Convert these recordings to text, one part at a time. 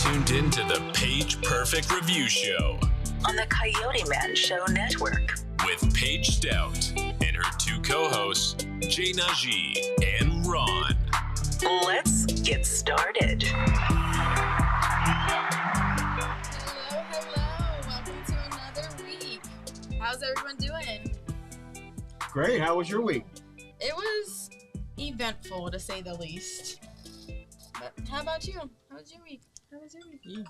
tuned in to the Paige Perfect Review Show on the CoyoteMan Show Network with Paige Stout and her two co-hosts, Jay Najee and Ron. Let's get started. Hello. Welcome to another week. How's everyone doing? Great. How was your week? It was eventful, to say the least. But how about you? How was your week? You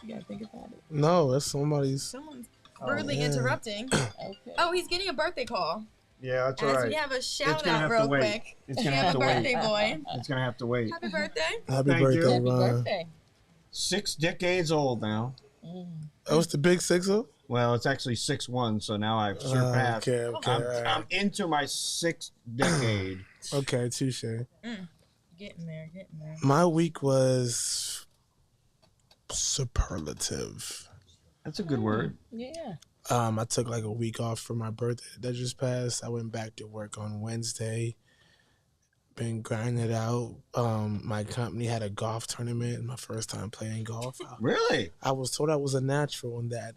gotta think about it. No, that's someone's rudely interrupting. Okay. Oh, he's getting a birthday call. Yeah, that's all right. We have a shout gonna out have real to wait. quick. It's gonna We have to wait. birthday boy. It's going to have to wait. Happy birthday. Happy Thank birthday, you. Ron. Happy birthday. 6 decades old now. That was the big 6-0? Well, it's actually 6'1", so now I've surpassed. I'm into my 6th decade. Okay, touche. Getting there. My week was superlative. That's a good word. Yeah. I took like a week off for my birthday that just passed. I went back to work on Wednesday. Been grinding it out. My company had a golf tournament. My first time playing golf. Really? I was told I was a natural in that.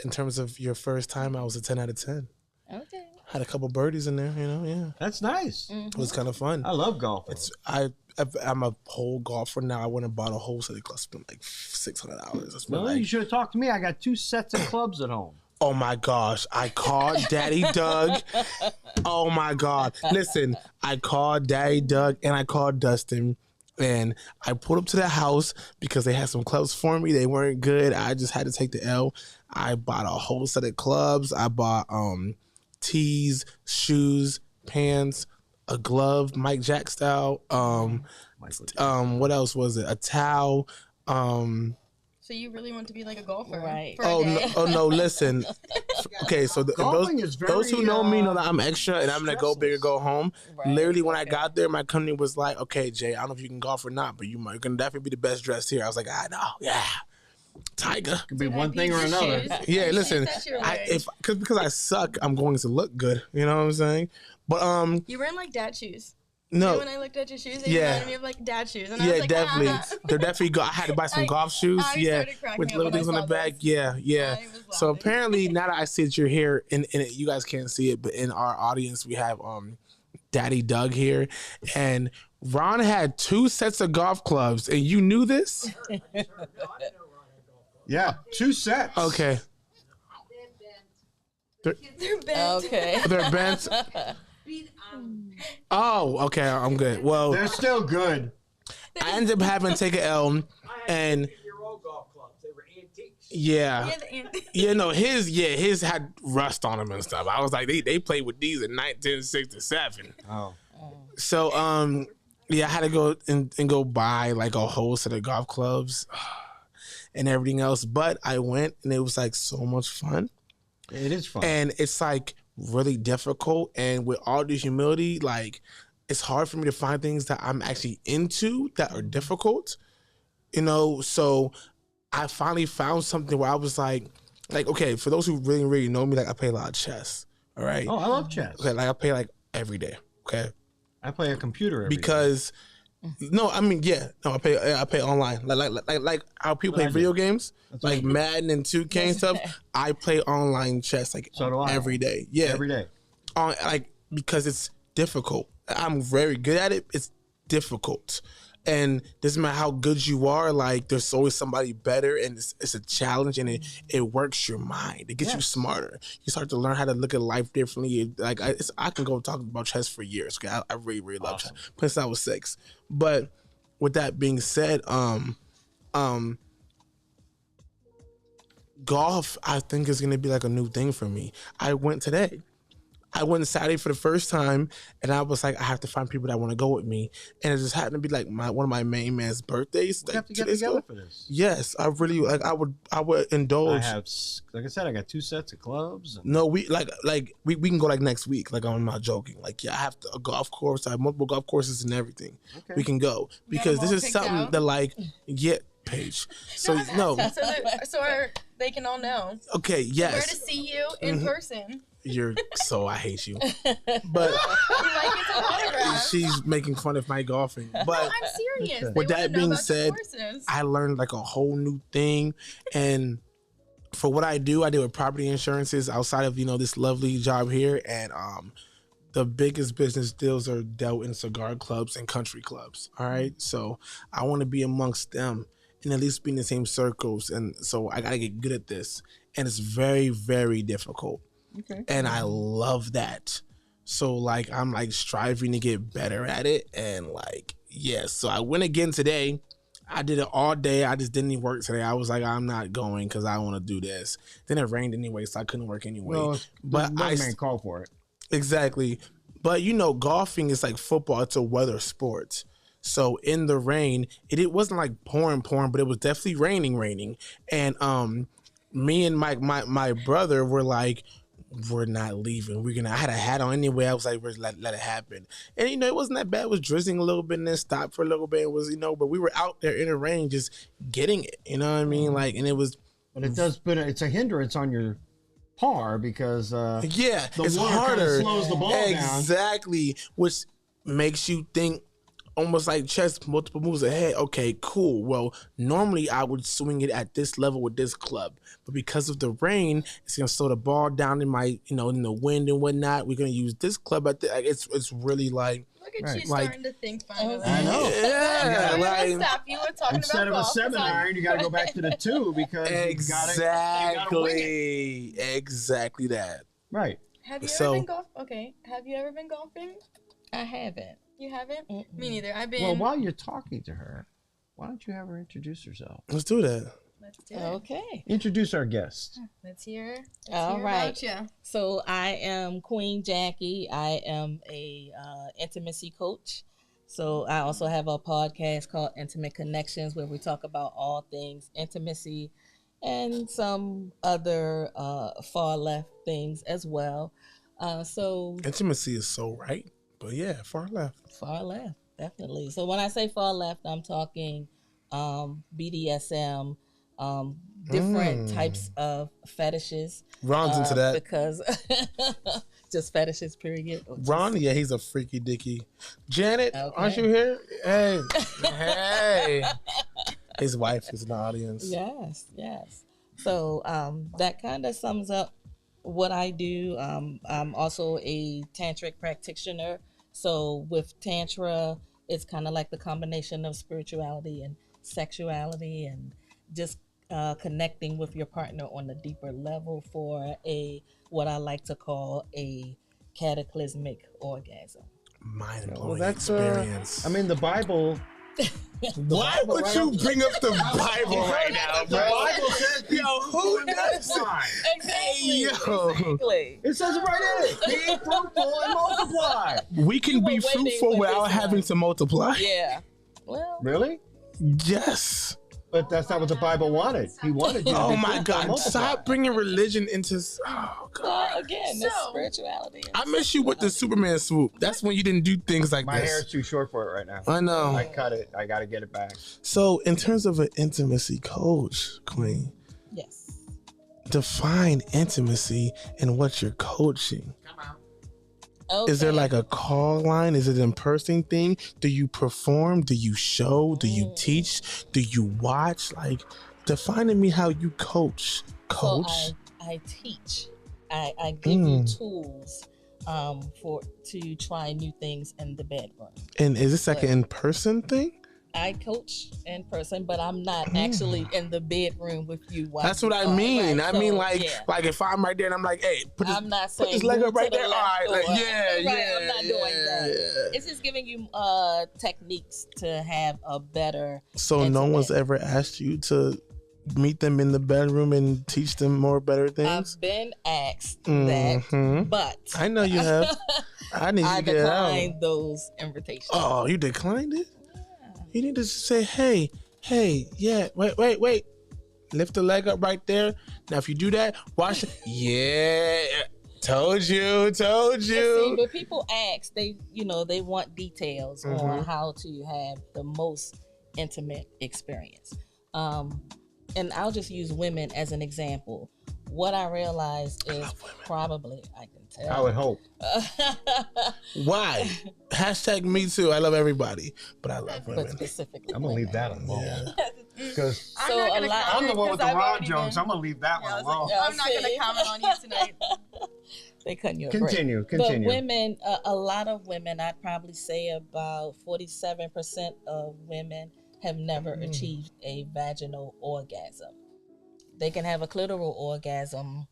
In terms of your first time, I was a 10 out of 10. Okay. Had a couple birdies in there, yeah. That's nice. It was kind of fun. I love golf. I'm a whole golfer now. I went and bought a whole set of clubs, spent like $600. Well, you should have talked to me. I got 2 sets of clubs at home. Oh my gosh, I called Daddy Doug. Oh my God. Listen, I called Daddy Doug and I called Dustin. And I pulled up to the house because they had some clubs for me. They weren't good. I just had to take the L. I bought a whole set of clubs. I bought tees, shoes, pants, a glove, Mike Jack style. What else was it? A towel. So you really want to be like a golfer, right? No, listen. Okay, so those who know me know that I'm extra and I'm gonna go big or go home. Right. Literally, when I got there, my company was like, "Okay, Jay, I don't know if you can golf or not, but you're gonna definitely be the best dressed here." I was like, "I know, yeah." Tiger. Could be one thing or another. Yeah, listen. Because I suck, I'm going to look good. You know what I'm saying? But you were in like dad shoes. No. When I looked at your shoes, they reminded me of like dad shoes. And I was like, definitely. Ah. They're definitely I had to buy some golf shoes. With little things on the back. Yeah. So apparently, now that I see that you're here, and you guys can't see it, but in our audience, we have Daddy Doug here, and Ron had 2 sets of golf clubs, and you knew this? Yeah, 2 sets. Okay. They're bent. Okay. They're bent. Oh, okay. I'm good. Well, they're still good. I ended up having to take an L, and golf clubs. They were antiques. Yeah. His had rust on them and stuff. I was like, they played with these in 1967. Oh. So I had to go and go buy like a whole set of golf clubs and everything else. But I went and it was like so much fun. It is fun. And it's like really difficult, and with all the humility, like it's hard for me to find things that I'm actually into that are difficult, so I finally found something where I was like okay, for those who really really know me, like I play a lot of chess. All right. Oh, I love chess. Okay, like I play like every day. Okay, I play a computer every because day. I play online like how people play video games like Madden and 2K and stuff. I play online chess like every day. Yeah, every day. Because it's difficult. I'm very good at it. It's difficult, and doesn't matter how good you are. Like there's always somebody better, and it's a challenge, and it works your mind. It gets you smarter. You start to learn how to look at life differently. Like I can go talk about chess for years. Okay, I really really love chess since I was 6. But with that being said, golf I think is gonna be like a new thing for me. I went today. I went Saturday for the first time, and I was like, I have to find people that want to go with me. And it just happened to be like one of my main man's birthdays. You have to get together for this. Yes, I really like. I would indulge. I have, like I said, I got 2 sets of clubs. No, we can go like next week. Like I'm not joking. Like I have a golf course. I have multiple golf courses and everything. Okay. We can go because this is something that Paige. So so they can all know. Okay. Yes. So where to see you in person. I hate you. But she's making fun of my golfing. But I'm serious. with that being said, I learned like a whole new thing. And for what I do with property insurances outside of, this lovely job here. And the biggest business deals are dealt in cigar clubs and country clubs. All right. So I want to be amongst them and at least be in the same circles. And so I got to get good at this. And it's very, very difficult. Okay. And I love that. So like, I'm like striving to get better at it. And like, yeah, so I went again today. I did it all day. I just didn't work today. I was like, I'm not going because I want to do this. Then it rained anyway, so I couldn't work anyway. Well, but I call for it. Exactly. But golfing is like football. It's a weather sport. So in the rain, it wasn't like pouring, but it was definitely raining. And me and my brother were like, we're not leaving. I had a hat on anyway. I was like, let it happen. And, it wasn't that bad. It was drizzling a little bit and then stopped for a little bit. It was, but we were out there in the rain just getting it. You know what I mean? Like, and it was. But it does, but it's a hindrance on your par because it's harder. Slows the ball down. Exactly. Which makes you think almost like chess, multiple moves ahead. Okay, cool. Well, normally I would swing it at this level with this club, but because of the rain, it's gonna slow the ball down in my, in the wind and whatnot. We're gonna use this club at it's really like. Look at you starting to think finally. I know. Yeah, like stop. You were talking instead about of a 7-iron, you got to go back to the 2 because exactly that. Right. Have you ever been golfing? Okay. Have you ever been golfing? I haven't. You haven't? Me neither. I've been. Well, while you're talking to her, why don't you have her introduce herself? Let's do that. Let's do it. Okay. Introduce our guest. Let's hear. All right. About you. So I am Queen Jackie. I am a intimacy coach. So I also have a podcast called Intimate Connections where we talk about all things intimacy and some other far left things as well. So intimacy is so right. But yeah, far left, definitely. So when I say far left, I'm talking BDSM, different types of fetishes. Ron's into that because just fetishes, period. Ron, yeah, he's a freaky dicky. Janet, aren't you here? Hey. His wife is in the audience. Yes. So that kind of sums up what I do. I'm also a tantric practitioner. So with Tantra, it's kind of like the combination of spirituality and sexuality and just connecting with your partner on a deeper level for what I like to call a cataclysmic orgasm. Mind-blowing experience. The Bible... Why would you bring up the Bible right now, bro? The Bible says, who does Exactly. It says it right in it. Be fruitful and multiply. We can be fruitful without having to multiply. Yeah. Well. Really? Yes. But that's not what the Bible wanted. He wanted you to be my God. Stop bringing religion into... Oh, God. Well, again, that's spirituality. I miss you with the Superman swoop. That's when you didn't do things like My this. My hair is too short for it right now. I know. I cut it. I got to get it back. So, in terms of an intimacy coach, Queen. Yes. Define intimacy and what you're coaching. Come on. Okay. Is there like a call line? Is it an in-person thing? Do you perform? Do you show? Do you teach? Do you watch? Like, define to me how you coach. So I teach. I give you tools to try new things in the bedroom. And is this like an in-person thing? I coach in person, but I'm not actually in the bedroom with you. That's what I mean. Right? I mean, like if I'm right there and I'm like, hey, put this leg up right there. All right, like, I'm not doing that. Yeah. It's just giving you techniques to have a better. So no one's ever asked you to meet them in the bedroom and teach them more better things? I've been asked that, but I know you have. I need to get out. I declined those invitations. Oh, you declined it? You need to say, hey, yeah, wait. Lift the leg up right there. Now, if you do that, watch it. Yeah, told you. See, but people ask, they want details on how to have the most intimate experience. And I'll just use women as an example. what I realized is probably, I can tell. I would hope. Why? Hashtag me too. I love everybody, but I love women. But specifically, I'm gonna leave that alone. Because I'm the one with the Ron Jones. I'm gonna leave that one alone. I'm not gonna comment on you tonight. They couldn't you continue. But women, a lot of women, I'd probably say about 47% of women have never achieved a vaginal orgasm. They can have a clitoral orgasm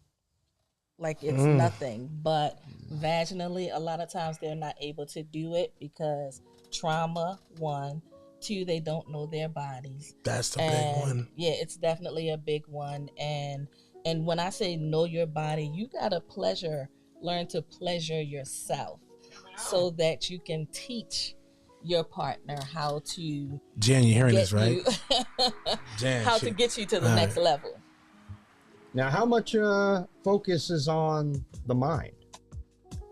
like it's nothing, but vaginally, a lot of times they're not able to do it because trauma, 1, 2, they don't know their bodies. That's the big one. Yeah, it's definitely a big one. And when I say know your body, you gotta learn to pleasure yourself so that you can teach your partner how to Jan, you hearing this, right? Jan, how to get you to the next level. Now, how much focus is on the mind?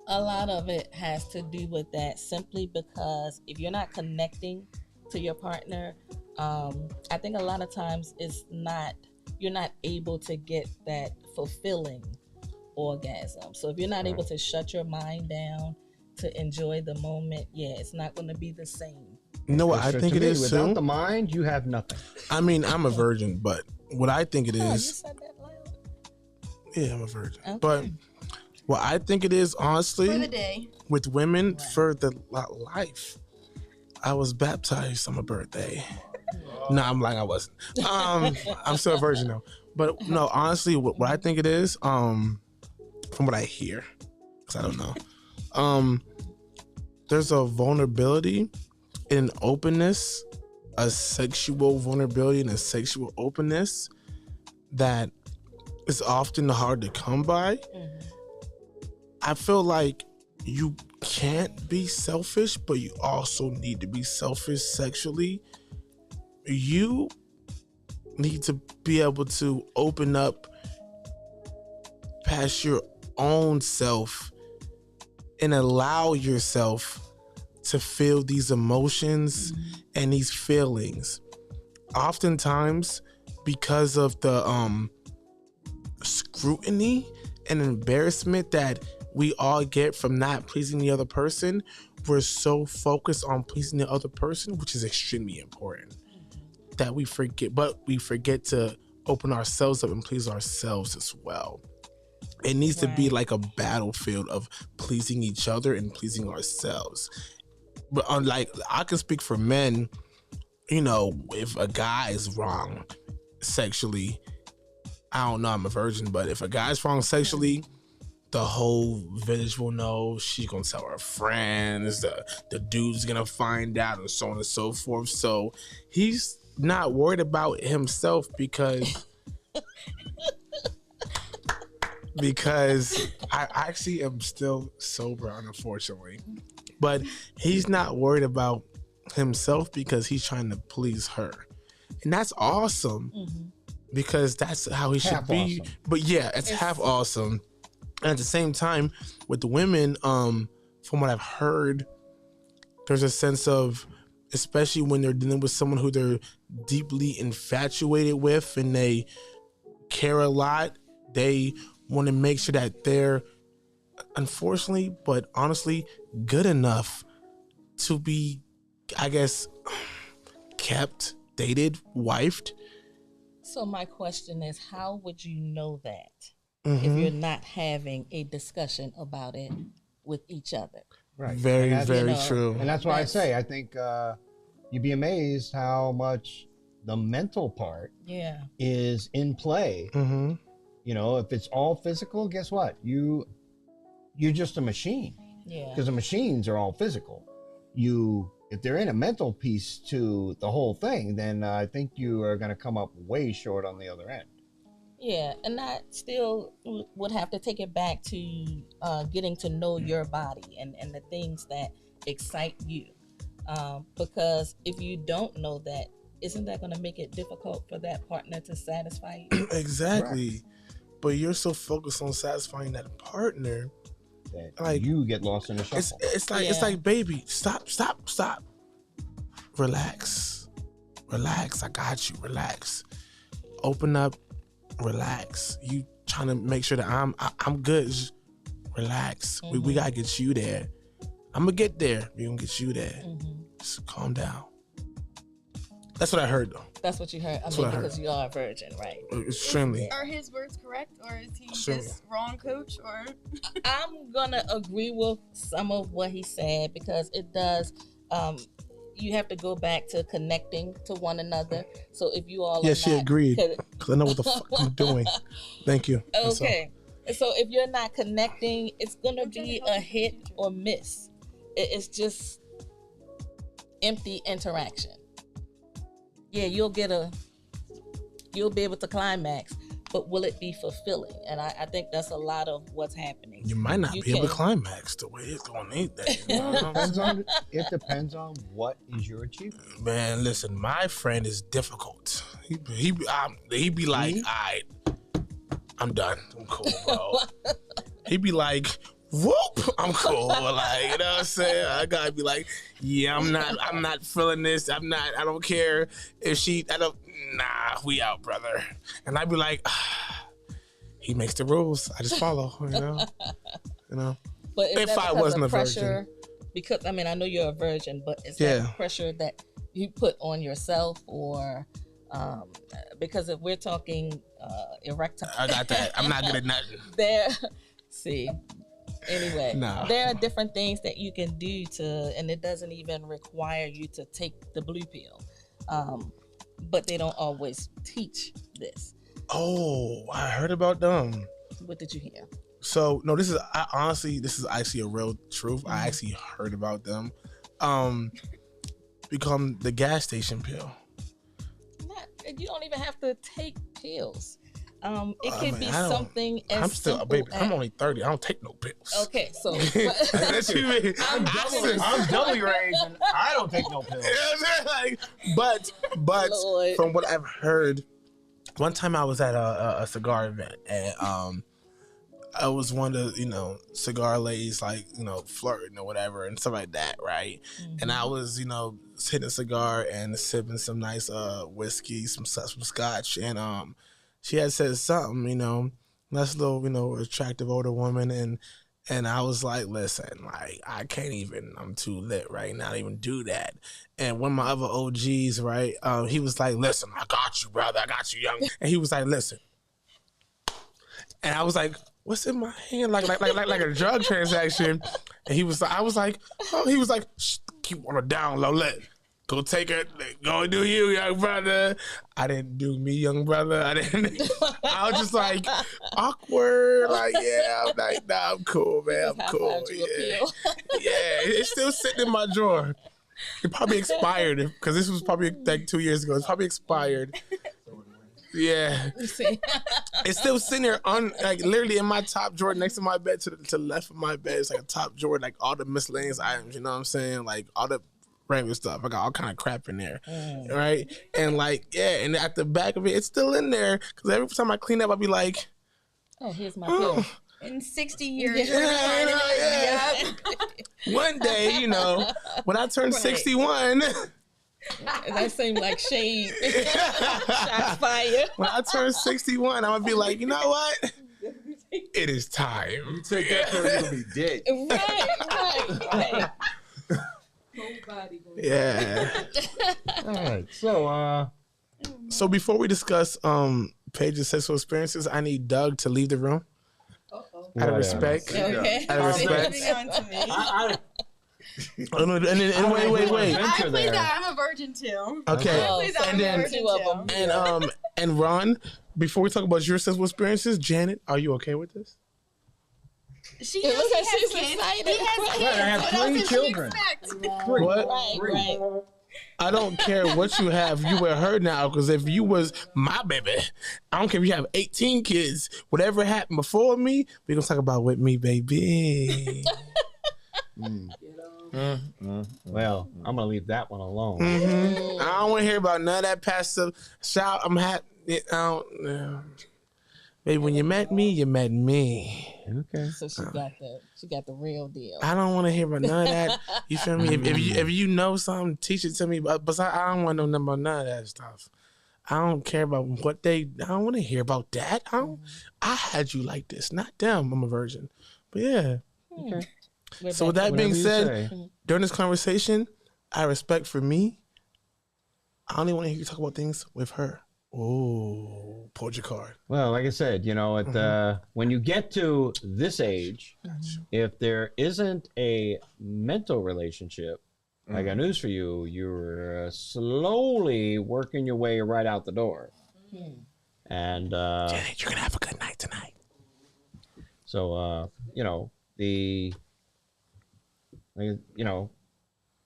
A lot of it has to do with that, simply because if you're not connecting to your partner, I think a lot of times you're not able to get that fulfilling orgasm. So if you're not able to shut your mind down to enjoy the moment, it's not going to be the same. You know what I think it is without too? the mind, you have nothing. I mean, I'm a virgin, but what I think it is. You said that loud. Yeah, I'm a virgin. Okay. But what I think it is, honestly, For the day. with women, for the life. I was baptized on my birthday. No, I'm lying, I wasn't. I'm still a virgin though. But no, honestly, what I think it is, from what I hear, because I don't know, there's a vulnerability and an openness, a sexual vulnerability and a sexual openness that is often hard to come by. I feel like you can't be selfish, but you also need to be selfish sexually. You need to be able to open up past your own self and allow yourself to feel these emotions and these feelings. Oftentimes, because of the scrutiny and embarrassment that we all get from not pleasing the other person, we're so focused on pleasing the other person, which is extremely important, that we forget to open ourselves up and please ourselves as well. It needs to be like a battlefield of pleasing each other and pleasing ourselves. But unlike, I can speak for men, if a guy is wrong sexually, I don't know, I'm a virgin, but if a guy's wrong sexually, the whole village will know. She's gonna tell her friends, the dude's gonna find out, and so on and so forth. So he's not worried about himself because I actually am still sober, unfortunately. But he's not worried about himself because he's trying to please her. And that's awesome. Because that's how he should be. Awesome. But yeah, it's half awesome. And at the same time, with the women, from what I've heard, there's a sense of, especially when they're dealing with someone who they're deeply infatuated with and they care a lot, they want to make sure that they're, unfortunately, but honestly, good enough to be, I guess, kept, dated, wifed. So my question is, how would you know that if you're not having a discussion about it with each other? Right. Very, very true. And that's why I say, I think you'd be amazed how much the mental part is in play. If it's all physical, guess what? You're just a machine. Yeah. Because the machines are all physical. If they're in a mental piece to the whole thing, then I think you are going to come up way short on the other end. Yeah, and I still would have to take it back to getting to know your body and the things that excite you. Because if you don't know that, isn't that going to make it difficult for that partner to satisfy you? Exactly. Right. But you're so focused on satisfying that partner that like you get lost in the shuffle. It's like, baby, stop. Relax. I got you. Relax. Open up. Relax. You trying to make sure that I'm good. Just relax. Mm-hmm. We gotta get you there. I'm gonna get there. We gonna get you there. Mm-hmm. Just calm down. That's what I heard, though. That's what you heard. I mean, because you are a virgin, right? Extremely. Are his words correct, or is he just wrong, Coach? Or I'm gonna agree with some of what he said because it does. You have to go back to connecting to one another. So if you all she agreed because I know what the fuck I'm doing. Thank you. Okay. So if you're not connecting, it's gonna be a hit or miss. It's just empty interaction. Yeah, you'll be able to climax, but will it be fulfilling? And I think that's a lot of what's happening. You might not be able to climax the way it's going to need that. It depends on what is your achievement. Man, listen, my friend is difficult. He be like, all right, I'm done. I'm cool, bro. He be like, whoop, I'm cool. Like, you know what I'm saying? I gotta be like, yeah, I'm not feeling this. I don't care if we out, brother. And I'd be like, he makes the rules. I just follow, you know. But if I wasn't a virgin. Because, I mean, I know you're a virgin, but is that pressure that you put on yourself or, because if we're talking erectile. I got that. I'm not good at nothing. Anyway, there are different things that you can do and it doesn't even require you to take the blue pill. But they don't always teach this. Oh, I heard about them. What did you hear? So, no, this is actually a real truth. Mm-hmm. I actually heard about them. Become the gas station pill. You don't even have to take pills. It can be something as I'm still a baby. I'm only 30. I don't take no pills. Okay, so I'm double your age and I don't take no pills. But Lord. From what I've heard, one time I was at a cigar event and I was one of the cigar ladies flirting or whatever and stuff like that, right? Mm-hmm. And I was hitting a cigar and sipping some nice whiskey, some scotch, and she had said something, nice little, attractive older woman. And I was like, listen, I can't even, I'm too lit right now to even do that. And one of my other OGs, right, he was like, listen, I got you, brother. I got you, young. And he was like, listen. And I was like, what's in my hand? Like a drug transaction. And he was like, shh, keep on a down low. Go take it. Go do you, young brother. I didn't do me, young brother. I was just like awkward. Like, yeah. I'm like, nah, I'm cool, man. I'm cool. Yeah. It's still sitting in my drawer. It probably expired because this was probably like 2 years ago. It's probably expired. Yeah. It's still sitting there literally in my top drawer next to my bed to the left of my bed. It's like a top drawer, like all the miscellaneous items, you know what I'm saying? Like all the regular stuff. I got all kind of crap in there, right? And and at the back of it, it's still in there because every time I clean up, I'll be like, "Oh, here's my pill." In 60 years, one day, when I turn 61, that seemed like shade. Shots fired. When I turn 61, I'm gonna be like, you know what? It is time. You take that pill, you'll be dead. Right. Yeah. All right. So before we discuss Paige's sexual experiences, I need Doug to leave the room. Out of respect. Okay. Out of respect. Wait. I played that. I'm a virgin too. Okay. And then two of them. And Ron, before we talk about your sexual experiences, Janet, are you okay with this? She knows he has kids. Excited. He has kids. Right, I have What else 3 does she children. expect? What? Right. I don't care what you have. You with her now, because if you was my baby, I don't care if you have 18 kids. Whatever happened before me, we gonna talk about with me, baby. Well, I'm gonna leave that one alone. Mm-hmm. I don't want to hear about none of that passive shout. I'm happy. Baby, when you met me, you met me. Okay. So she got the real deal. I don't want to hear about none of that. You feel me? If you know something, teach it to me. But I don't want to know about none of that stuff. I don't care about what I don't want to hear about that. I had you like this, not them. I'm a virgin. But yeah. Okay. So with that being said, during this conversation, I respect for me, I only want to hear you talk about things with her. Oh, pulled your card. Well, like I said, when you get to this age, if there isn't a mental relationship, I got news for you. You're slowly working your way right out the door. And Janet, you're gonna have a good night tonight. So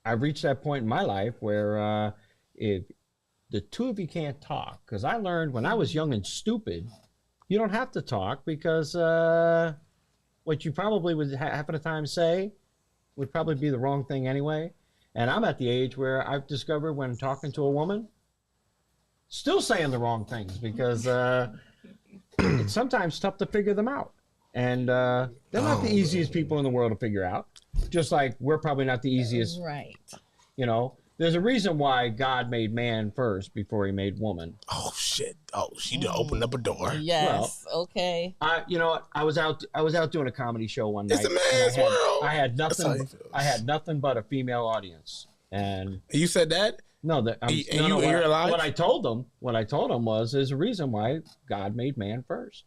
I've reached that point in my life where if the two of you can't talk, because I learned when I was young and stupid, you don't have to talk because what you probably would half of the time say would probably be the wrong thing anyway. And I'm at the age where I've discovered when talking to a woman, still saying the wrong things because it's sometimes tough to figure them out. And they're not the easiest people in the world to figure out, just like we're probably not the easiest. Right. There's a reason why God made man first before he made woman. Oh, shit. Oh, she done opened up a door. Yes. Well, okay. I was out doing a comedy show one night. It's a man's world. I had nothing but a female audience. And you said that? No, you're alive? What I told them was there's a reason why God made man first.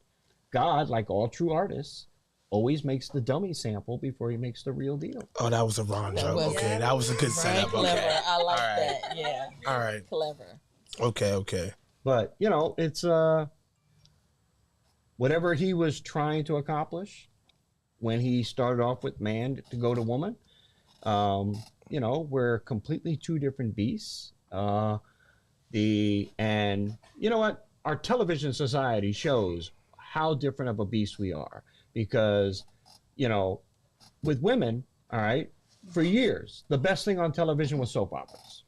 God, like all true artists, always makes the dummy sample before he makes the real deal. Oh, that was a wrong joke. Okay, that was a good setup. Clever. Okay. I like that. Yeah. All right. Clever. Okay. But, it's whatever he was trying to accomplish when he started off with man to go to woman, we're completely two different beasts. And you know what? Our television society shows how different of a beast we are. Because, with women, all right, for years, the best thing on television was soap operas.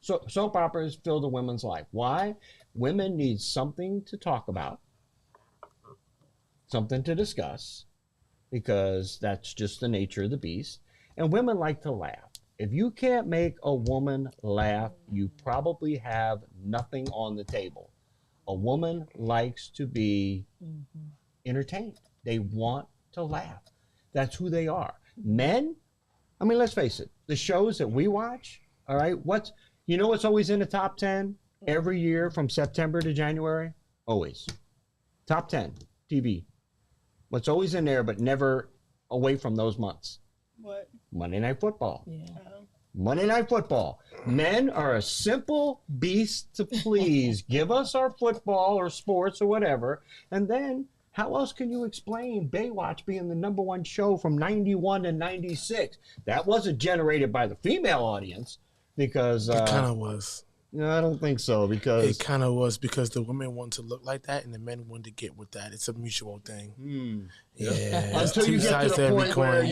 So soap operas filled a women's life. Why? Women need something to talk about, something to discuss, because that's just the nature of the beast. And women like to laugh. If you can't make a woman laugh, you probably have nothing on the table. A woman likes to be entertained. They want to laugh. That's who they are. Men, let's face it, the shows that we watch, all right, what's always in the top 10 every year from September to January? Always. Top 10 TV. What's always in there but never away from those months? What? Monday Night Football. Yeah. Monday Night Football. Men are a simple beast to please. Give us our football or sports or whatever, and then how else can you explain Baywatch being the number one show from 91 to 96? That wasn't generated by the female audience because... it kind of was. No, I don't think so because... It kind of was because the women wanted to look like that and the men wanted to get with that. It's a mutual thing. Yeah. It's two sides to every coin.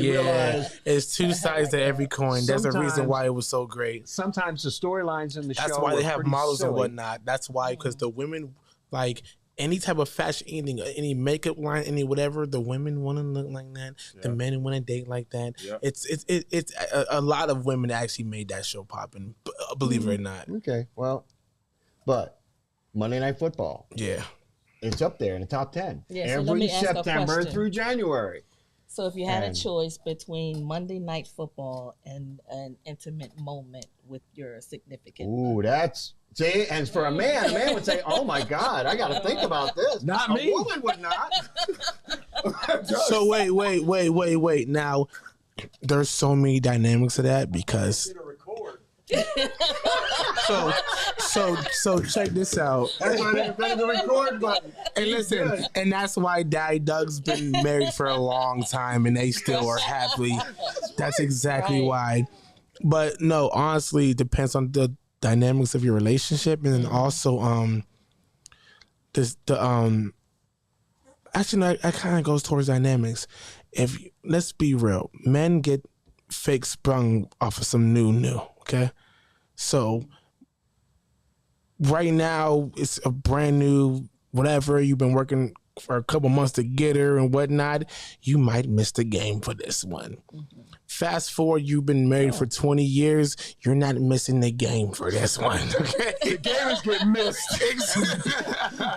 It's two sides to every coin. There's a reason why it was so great. Sometimes the storylines in the show... That's why they have models silly. And whatnot. That's why, because the women, like... Any type of fashion, anything, any makeup line, any whatever, the women want to look like that. Yeah. The men want to date like that. Yeah. It's a lot of women actually made that show popping. Believe it or not. Okay, well, but Monday Night Football. Yeah, it's up there in the top 10 every so September through January. So if you had a choice between Monday Night Football and an intimate moment with your significant other. That's... See, and for a man would say, "Oh my God, I got to think about this." Not me. A woman would not. So wait. Now, there's so many dynamics to that because. So check this out. That's why they invented the record button. And listen, and that's why Daddy Doug's been married for a long time, and they still are happily. That's exactly why. But no, honestly, it depends on the dynamics of your relationship, and then also actually no, that kind of goes towards dynamics. Let's be real, men get fake sprung off of some new, okay? So right now it's a brand new whatever, you've been working for a couple months to get her and whatnot, you might miss the game for this one. Mm-hmm. Fast forward, you've been married for 20 years, you're not missing the game for this one. Okay? The game is getting missed.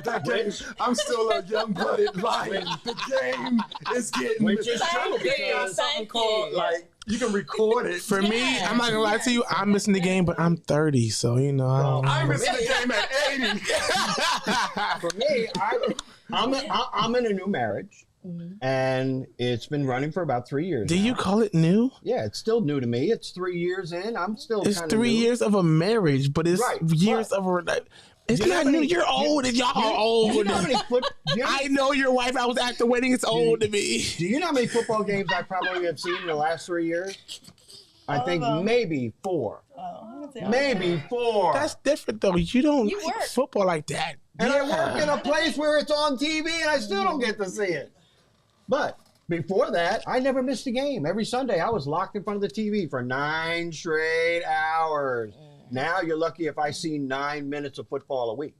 That game, I'm still a young-blooded lion. The game is getting missed. Which is true, because something called, like, you can record it. For me, I'm not gonna lie to you, I'm missing the game, but I'm 30, so you know. I'm missing the game at 80. For me, I'm in a new marriage. And it's been running for about 3 years. Do you call it new? Yeah, it's still new to me. It's 3 years in. I'm still. It's 3 years of a marriage, but it's years of a. It's not new. You're old, and y'all are old. I know your wife. I was at the wedding. It's old to me. Do you know how many football games I probably have seen in the last 3 years? I think maybe 4. Maybe 4. That's different, though. You don't like football like that. And I work in a place where it's on TV, and I still don't get to see it. But before that, I never missed a game. Every Sunday, I was locked in front of the TV for 9 straight hours. Now you're lucky if I see 9 minutes of football a week.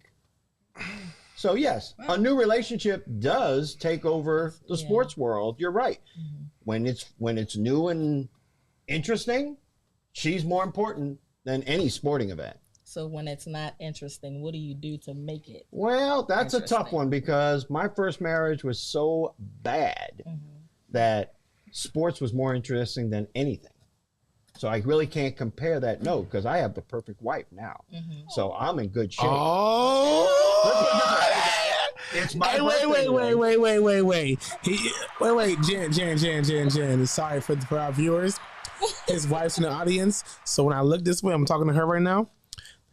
So yes, a new relationship does take over the sports world. You're right. When it's new and interesting, she's more important than any sporting event. So when it's not interesting, what do you do to make it? Well, that's a tough one because my first marriage was so bad that sports was more interesting than anything. So I really can't compare that note because I have the perfect wife now. So I'm in good shape. Oh! It's my Wait. Jen. Sorry for our viewers. His wife's in the audience. So when I look this way, I'm talking to her right now.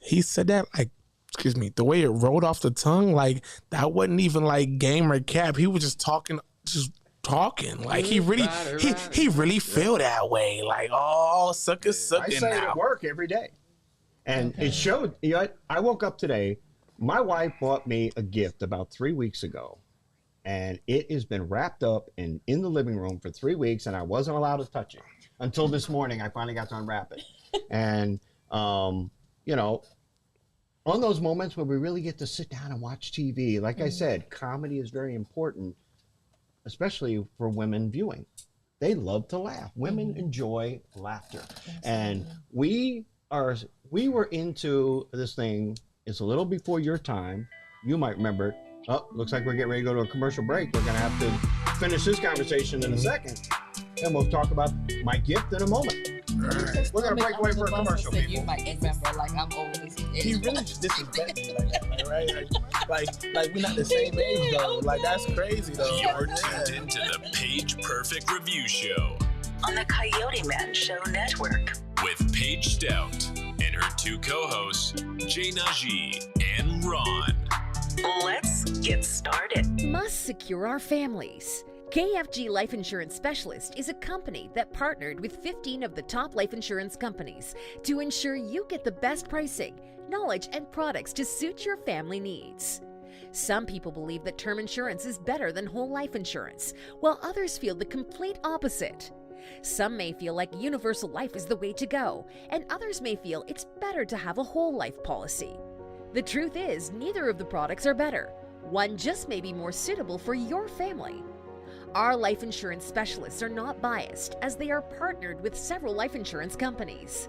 He said that like, excuse me, the way it rolled off the tongue, like that wasn't even like game or cap. He was just talking. Like he really feel that way. Like, oh, sucking I say it at work every day. And it showed, you know, I woke up today, my wife bought me a gift about 3 weeks ago. And it has been wrapped up in the living room for 3 weeks, and I wasn't allowed to touch it until this morning. I finally got to unwrap it. And, you know, on those moments where we really get to sit down and watch TV, like I said, comedy is very important, especially for women viewing. They love to laugh. Women enjoy laughter. And we were into this thing, it's a little before your time. You might remember it. Oh, looks like we're getting ready to go to a commercial break. We're going to have to finish this conversation in a second. And we'll talk about my gift in a moment. Right. We're going to break away for a commercial, people. You might remember, like, I'm old as he is. He really just disrespected me like that, right? Like we're not the same age, though. Like, that's crazy, though. You're tuned into the Paige Perfect Review Show on the Coyote Man Show Network with Paige Stout and her 2 co-hosts, Jay Najee and Ron. Let's get started. Must secure our families. KFG Life Insurance Specialist is a company that partnered with 15 of the top life insurance companies to ensure you get the best pricing, knowledge, and products to suit your family needs. Some people believe that term insurance is better than whole life insurance, while others feel the complete opposite. Some may feel like universal life is the way to go, and others may feel it's better to have a whole life policy. The truth is, neither of the products are better. One just may be more suitable for your family. Our life insurance specialists are not biased, as they are partnered with several life insurance companies.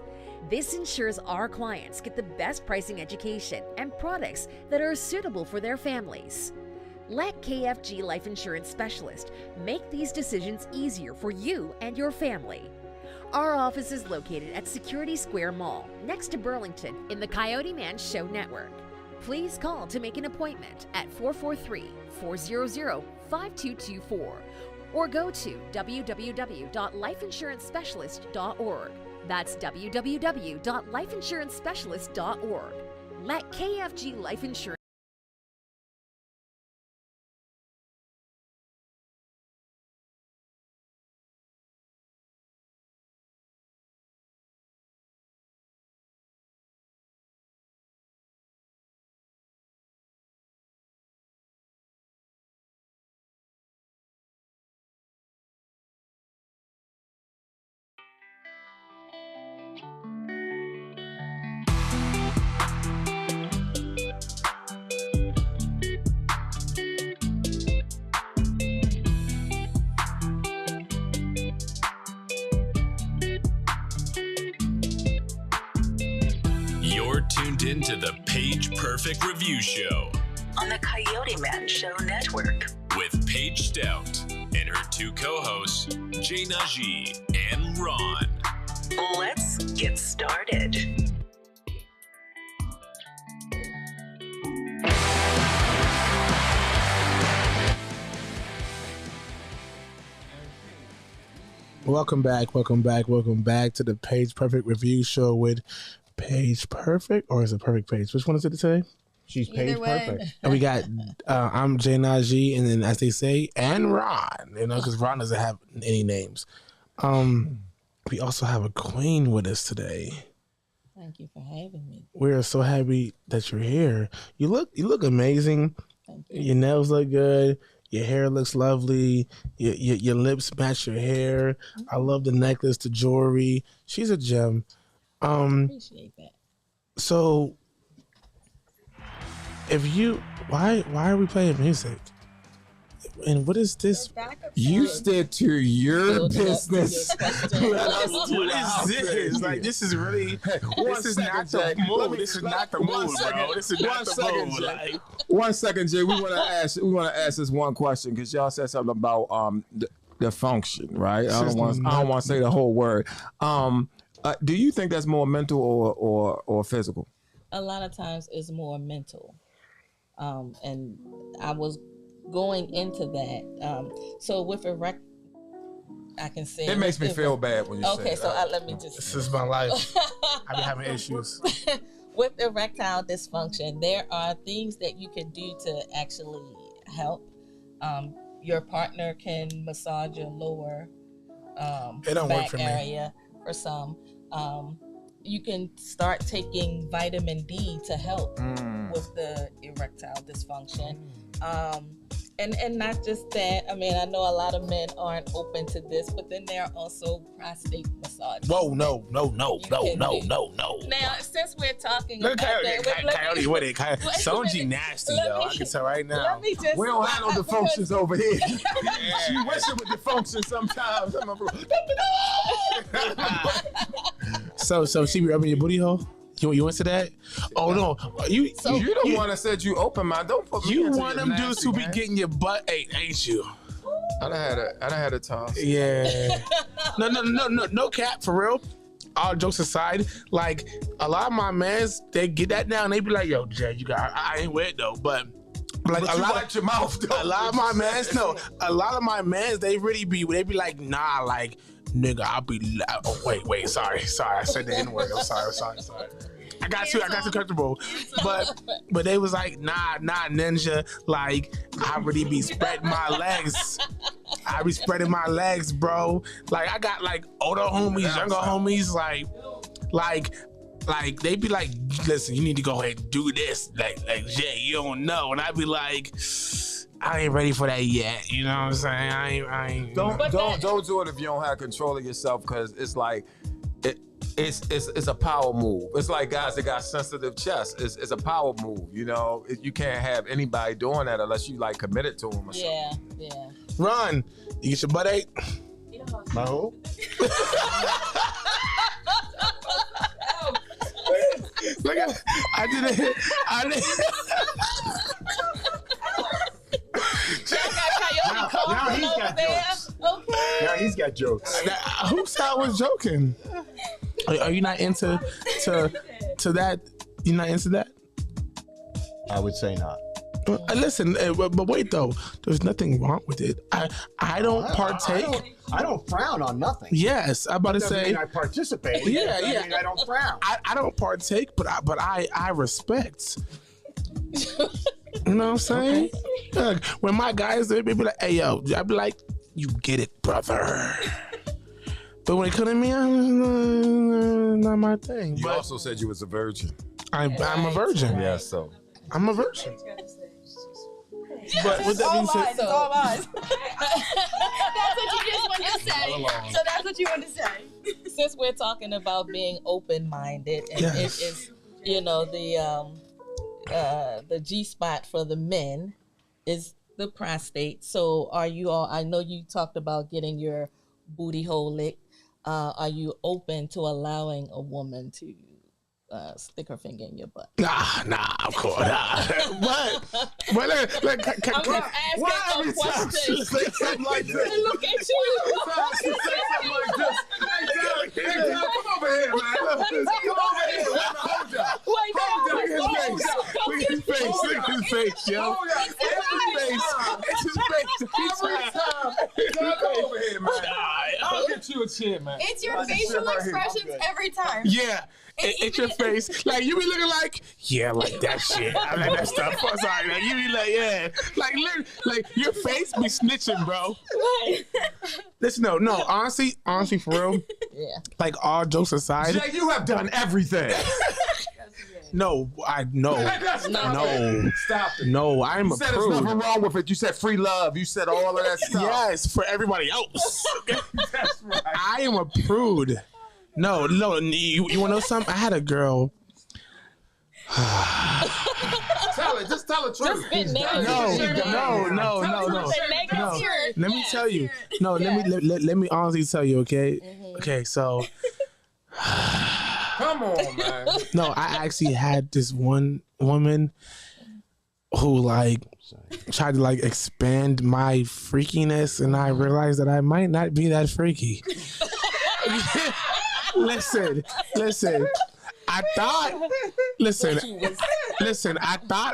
This ensures our clients get the best pricing, education, and products that are suitable for their families. Let KFG Life Insurance Specialist make these decisions easier for you and your family. Our office is located at Security Square Mall, next to Burlington, in the Coyote Man Show Network. Please call to make an appointment at 443-400-5224 or go to www.lifeinsurancespecialist.org. That's www.lifeinsurancespecialist.org. Let KFG Life Insurance into the Paige Perfect Review Show on the Coyote Man Show Network with Paige Stout and her two co-hosts, Jay Najee and Ron. Let's get started. Welcome back to the Paige Perfect Review Show with Paige Perfect, or is it Perfect Paige? Which one is it today? She's Paige Perfect. And we got, I'm Jay Najee, and then as they say, and Ron, because Ron doesn't have any names. We also have a queen with us today. Thank you for having me. We are so happy that you're here. You look amazing. Thank you. Your nails look good. Your hair looks lovely. Your lips match your hair. I love the necklace, the jewelry. She's a gem. Appreciate that. So, why are we playing music? And what is this? You stick to your business. What is this? Like, this is really. This is not the mood. This is not the mood, bro. This is not the mood. Like, 1 second, Jay. We want to ask this one question because y'all said something about the function, right? I don't want to say the whole word. Do you think that's more mental or physical? A lot of times it's more mental, and I was going into that. So with erect, I can say it makes me feel bad when you say okay, so let me just. This is my life. I've been having issues. With erectile dysfunction, there are things that you can do to actually help. Your partner can massage your lower back area for some. You can start taking vitamin D to help with the erectile dysfunction. And not just that. I mean, I know a lot of men aren't open to this, but then there are also prostate massages. Whoa, no. Now, since we're talking look, about Coyote with it. Sonji nasty, though. I can tell right now. We don't have no defunctions over here. She wishing with defunction sometimes. So she be rubbing your booty hole? You into that? Oh no, you the one that said you open my. Don't put me. You one of them dudes who be getting your butt ate, ain't you? I done had a toss. Yeah. No cap for real. All jokes aside, like a lot of my mans, they get that down. They be like, "Yo, Jay, you got." I ain't wet though, but. Like but a lot of your mouth, though. A lot of my mans, no. A lot of my mans, they be like, nah, like, nigga, I'll be. Oh, wait, sorry, I said the N word. I'm sorry. I got too comfortable, but they was like, nah, ninja. Like, I really be spreading my legs. I be spreading my legs, bro. Like, I got like older homies, younger homies, like they be like, listen, you need to go ahead and do this. Like Jay, you don't know. And I be like, I ain't ready for that yet. You know what I'm saying? I ain't. Don't do it if you don't have control of yourself, because it's like it's a power move. It's like guys that got sensitive chests. It's a power move. You know, you can't have anybody doing that unless you like committed to them or something. Yeah. Ron, you get your butt ate? My who? Look at, I did. Now he's got jokes. Okay. Now he's got jokes. Who said I was joking? Are you not into that? You're not into that? I would say not. Listen, but wait though. There's nothing wrong with it. I don't partake. I don't frown on nothing. Yes, I'm about to say. I participate. Yeah. I don't frown. I don't partake, but I respect. You know what I'm saying? Okay. Look, when my guys, they be like, "Hey yo," I'd be like, "You get it, brother." But when it come to me, not my thing. You also said you was a virgin. I'm a virgin. Yeah, so I'm a virgin. But with that being said, it's all lies. That's what you just wanted to say. So that's what you want to say. Since we're talking about being open-minded, and yes. It is, the G spot for the men is the prostate. So are you all? I know you talked about getting your booty hole licked. Are you open to allowing a woman to stick her finger in your butt. Nah, of course. Nah. But I'm just asking a question. Say something like this. Look at you. Say something like this. Hey, Dad, come over here, man. Come over here. Hold up. look at his face. Look at his face, yo. It's his face. Every time. Come over here, man. I'll get you a chair, man. It's your facial expressions every time. Yeah. It's your face. Like, you be looking like, yeah, I like that shit. I like that stuff. I'm sorry. Like, you be like, yeah. Like your face be snitching, bro. Listen, no. Honestly, for real. Yeah. Like, all jokes aside. Jay, you have done everything. No. Stop it. No, I'm a You said prude. there's nothing wrong with it. You said free love. You said all of that stuff. Yes, for everybody else. That's right. I am a prude. No, you want to know something? I had a girl. Tell it. Just tell the truth. No. Let me tell you. No, let me honestly tell you, okay? Mm-hmm. Okay, so. Come on, man. No, I actually had this one woman who, like, tried to, like, expand my freakiness, and I realized that I might not be that freaky. Listen. I thought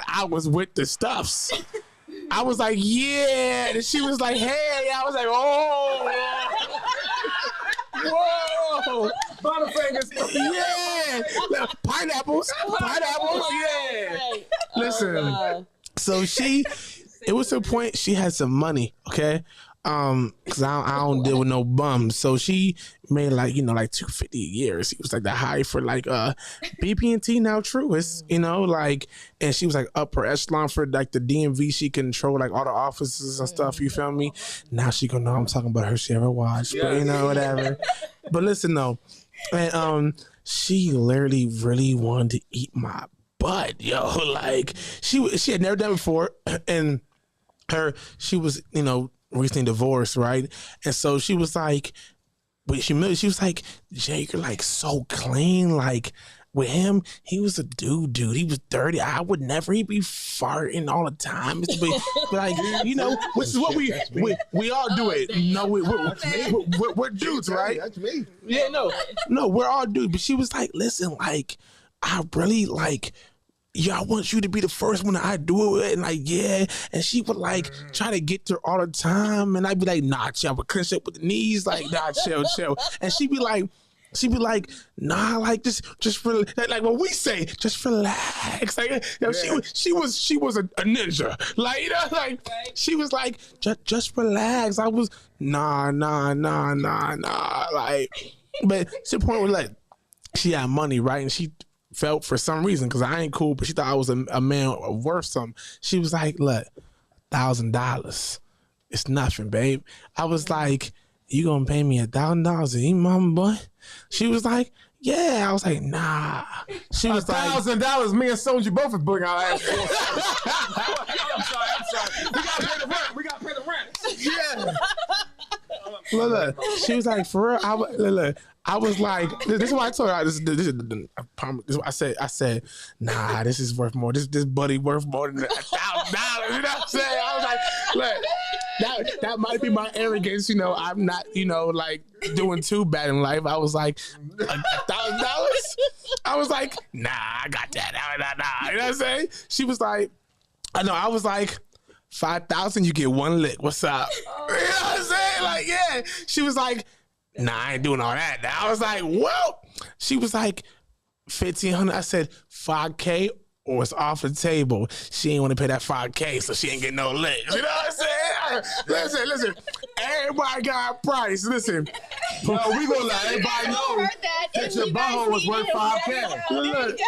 I was with the stuffs. I was like, yeah. And she was like, hey. I was like, oh. Whoa. Butterfingers. Yeah. Pineapples. Yeah. Listen. So it was to a point she had some money, okay? Cause I don't deal with no bums. So she made like $250 a year. She was like the high for like BB&T now Truist, like, and she was like upper echelon for like the DMV. She controlled like all the offices and stuff. You feel me? Now she gonna know I'm talking about her Sierra watch, but whatever. But listen though, and she literally really wanted to eat my butt, yo. Like she had never done it before, and she was recently divorced, right? And so she was like, she was like, Jay, you're like so clean. Like with him, he was a dude. He was dirty. I would never. He'd be farting all the time. But like, which is what we all do it. No, we're dudes, right? That's me. Yeah, no, we're all dudes. But she was like, listen, like, I really like. Yeah, I want you to be the first one that I do it, and like, yeah. And she would like try to get there all the time, and I'd be like, nah, chill. I would clench up with the knees, like, nah, chill. And she'd be like, nah, like just like what we say, just relax. Like, she was a ninja, like, like she was like, just relax. I was nah, like, but the point was like, she had money, right, and she felt for some reason, because I ain't cool, but she thought I was a man worth something. She was like, look, $1,000. It's nothing, babe. I was like, you gonna pay me $1,000 to eat, mama boy? She was like, yeah. I was like, nah. She was like, $1,000. Me and Sonja both would bring our ass. I'm sorry. We gotta pay the rent. Yeah. Look, she was like, for real? I was like, this is why I told her. I promise. This is what I said, nah, this is worth more. This buddy worth more than $1,000. You know what I'm saying? I was like, look, that might be my arrogance. I'm not, like doing too bad in life. I was like, $1,000. I was like, nah, I got that. Nah. You know what I'm saying? She was like, I know. I was like, 5,000, you get one lick. What's up? You know what I'm saying? Like, yeah. She was like, nah, I ain't doing all that. I was like, well, she was like, 1,500. I said, 5K or it's off the table. She ain't want to pay that 5K, so she ain't getting no licks. You know what I'm saying? Listen. Everybody got a price. Listen. Well, we gonna let everybody know that your butthole was worth 5K. Look.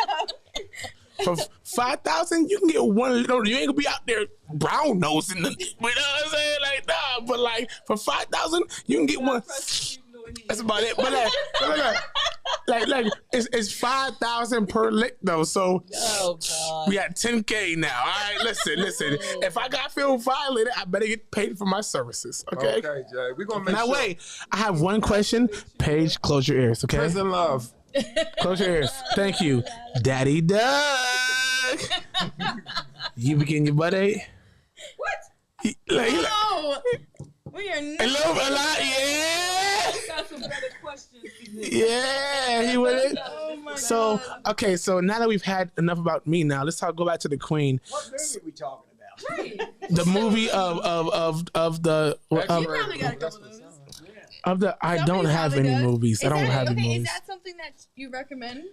For 5,000, you can get one. You ain't gonna be out there brown nosing. You know what I'm saying? Like, nah, but like for 5,000, you can get one. That's about it. But like it's 5,000 per lick though. So we got 10K now. All right, listen. If I got feel violated, I better get paid for my services. Okay, Jay. We gonna make now sure. Wait, I have one question. Paige, close your ears. Okay. Prison love. Close your ears. Thank you, Daddy Doug. You begin your butt ate? What? No. We are not. A lot, yeah. Got some better questions. Yeah, he with it. Oh my So, God. okay, so now that we've had enough about me, now let's go back to the Queen. What movie are we talking about? Right. The movie of the You probably got a couple of those. of the. I don't have any movies. I don't have any movies. Is that something that you recommend?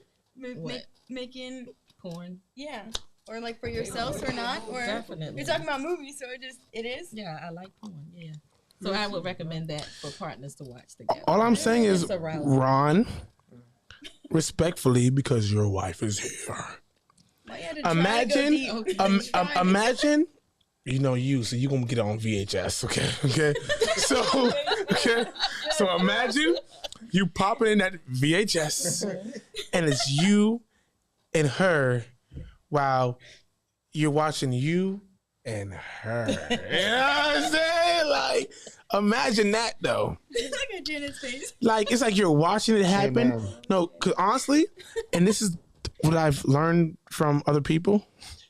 Making Porn. Yeah. Or like for yourselves or not? Or Definitely. You're talking about movies, so it is? Yeah, I like porn. Yeah. So I would recommend that for partners to watch together. All I'm saying is, It's arousing. Ron, respectfully, because your wife is here. Imagine, you know you, so you're gonna get it on VHS, okay? So imagine you popping in that VHS, and it's you and her while you're watching you and her. You know what I'm saying? Like, imagine that though. Look at Janet's face. Like, it's like you're watching it happen. Amen. No, because honestly, and this is what I've learned from other people.